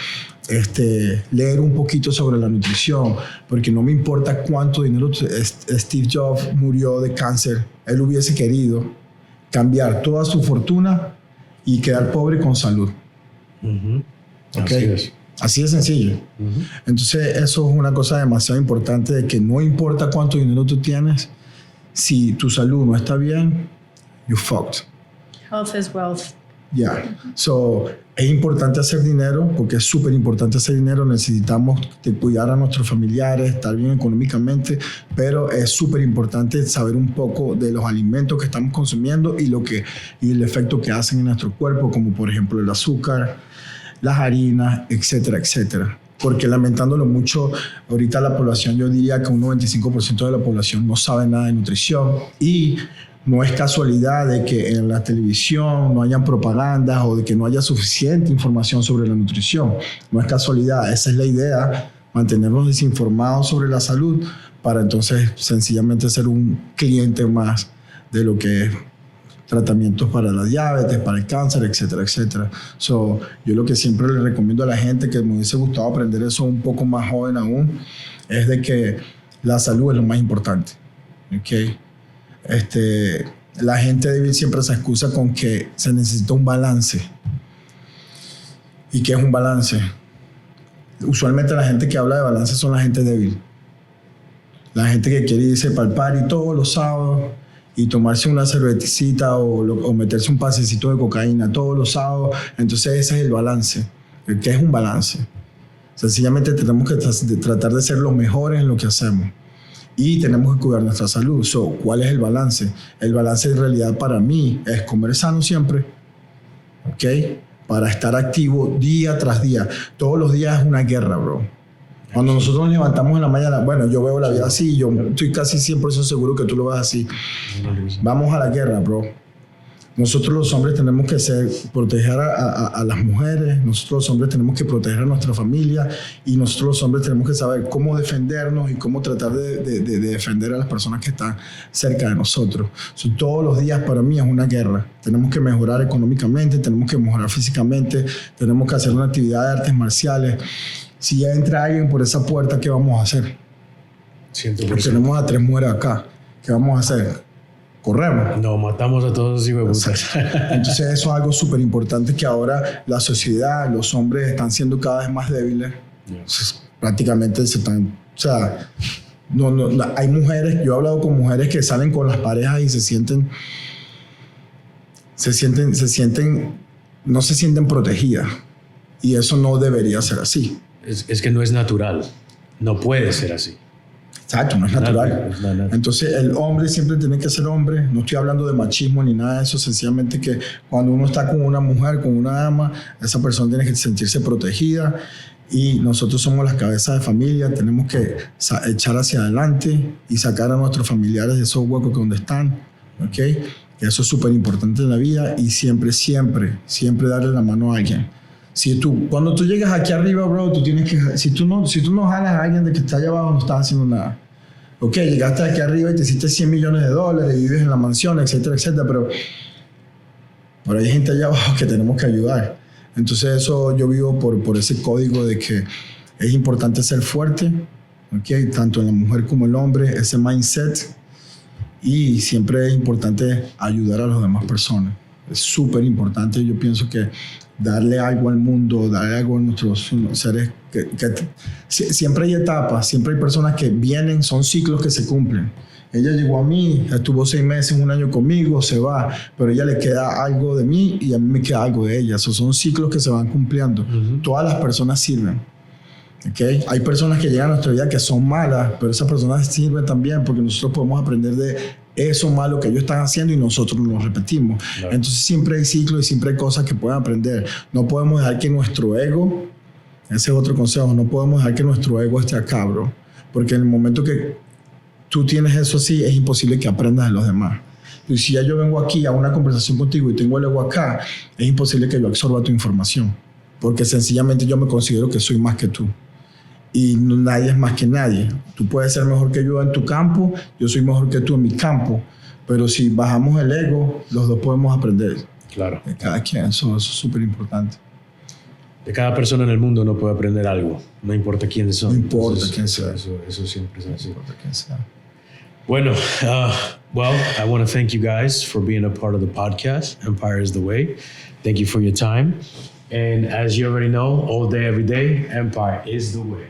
leer un poquito sobre la nutrición, porque no me importa cuánto dinero. Steve Jobs murió de cáncer. Él hubiese querido cambiar toda su fortuna y quedar pobre con salud. Okay. Así de sencillo. Entonces eso es una cosa demasiado importante, de que no importa cuánto dinero tú tienes, si tu salud no está bien, you fucked. Health is wealth. Yeah. So, es importante hacer dinero, porque es súper importante hacer dinero. Necesitamos cuidar a nuestros familiares, estar bien económicamente, pero es súper importante saber un poco de los alimentos que estamos consumiendo y el efecto que hacen en nuestro cuerpo, como por ejemplo el azúcar, las harinas, etcétera, etcétera. Porque lamentándolo mucho, ahorita la población, yo diría que un 95% de la población no sabe nada de nutrición, y no es casualidad de que en la televisión no hayan propagandas o de que no haya suficiente información sobre la nutrición. No es casualidad, esa es la idea, mantenernos desinformados sobre la salud, para entonces sencillamente ser un cliente más de lo que es tratamientos para la diabetes, para el cáncer, etcétera, etcétera. So, yo lo que siempre le recomiendo a la gente, que me hubiese gustado aprender eso un poco más joven aún, es de que la salud es lo más importante. ¿Okay? La gente débil siempre se excusa con que se necesita un balance. ¿Y qué es un balance? Usualmente la gente que habla de balance son la gente débil. La gente que quiere irse para el party todos los sábados y tomarse una cervecita o meterse un pasecito de cocaína todos los sábados. Entonces ese es el balance. ¿Qué es un balance? Sencillamente tenemos que tratar de ser los mejores en lo que hacemos. Y tenemos que cuidar nuestra salud. So, ¿cuál es el balance? El balance en realidad para mí es comer sano siempre, ¿ok? Para estar activo día tras día. Todos los días es una guerra, bro. Cuando nosotros nos levantamos en la mañana, bueno, yo veo la vida así, yo estoy casi 100% seguro que tú lo ves así. Vamos a la guerra, bro. Nosotros los hombres tenemos que proteger a las mujeres, nosotros los hombres tenemos que proteger a nuestra familia, y nosotros los hombres tenemos que saber cómo defendernos y cómo tratar de defender a las personas que están cerca de nosotros. So, todos los días para mí es una guerra. Tenemos que mejorar económicamente, tenemos que mejorar físicamente, tenemos que hacer una actividad de artes marciales. Si ya entra alguien por esa puerta, ¿qué vamos a hacer? 100%. Tenemos a 3 mujeres acá. ¿Qué vamos a hacer? Corremos. No, matamos a todos los hijos. Entonces eso es algo súper importante, que ahora la sociedad, los hombres están siendo cada vez más débiles. Entonces, prácticamente se están... O sea, no, hay mujeres, yo he hablado con mujeres que salen con las parejas y no se sienten protegidas. Y eso no debería ser así. Es que no es natural. No puede ser así. Exacto, no es natural. It's not natural. Entonces, el hombre siempre tiene que ser hombre. No estoy hablando de machismo ni nada de eso. Sencillamente que cuando uno está con una mujer, con una dama, esa persona tiene que sentirse protegida. Y nosotros somos las cabezas de familia. Tenemos que echar hacia adelante y sacar a nuestros familiares de esos huecos donde están. ¿Ok? Eso es súper importante en la vida. Y siempre, siempre, siempre darle la mano a alguien. Cuando tú llegas aquí arriba, bro, tú tienes que... Si tú no jalas a alguien de que está allá abajo, no estás haciendo nada. Ok, llegaste aquí arriba y te hiciste $100 millones, vives en la mansión, etcétera, etcétera, pero hay gente allá abajo que tenemos que ayudar. Entonces eso yo vivo por ese código de que es importante ser fuerte, ok, tanto en la mujer como el hombre, ese mindset, y siempre es importante ayudar a las demás personas. Es súper importante, yo pienso que darle algo al mundo, darle algo a nuestros seres, siempre hay etapas, siempre hay personas que vienen, son ciclos que se cumplen. Ella llegó a mí, estuvo 6 meses, 1 año conmigo, se va, pero a ella le queda algo de mí y a mí me queda algo de ella. Esos son ciclos que se van cumpliendo. Todas las personas sirven. ¿Okay? Hay personas que llegan a nuestra vida que son malas, pero esas personas sirven también porque nosotros podemos aprender de eso malo que ellos están haciendo y nosotros lo repetimos. Claro. Entonces siempre hay ciclos y siempre hay cosas que pueden aprender. No podemos dejar que nuestro ego, ese es otro consejo, no podemos dejar que nuestro ego esté acá, bro. Porque en el momento que tú tienes eso así, es imposible que aprendas de los demás. Y si ya yo vengo aquí a una conversación contigo y tengo el ego acá, es imposible que yo absorba tu información. Porque sencillamente yo me considero que soy más que tú. Y nadie es más que nadie. Tú puedes ser mejor que yo en tu campo, yo soy mejor que tú en mi campo, pero si bajamos el ego, los dos podemos aprender. Claro. De cada quien, eso es súper importante. De cada persona en el mundo uno puede aprender algo, no importa quién son. No importa quién sea. Eso siempre es así. No importa quién sea. Bueno, well, I want to thank you guys for being a part of the podcast. Empire is the way. Thank you for your time. And as you already know, all day, every day, Empire is the way.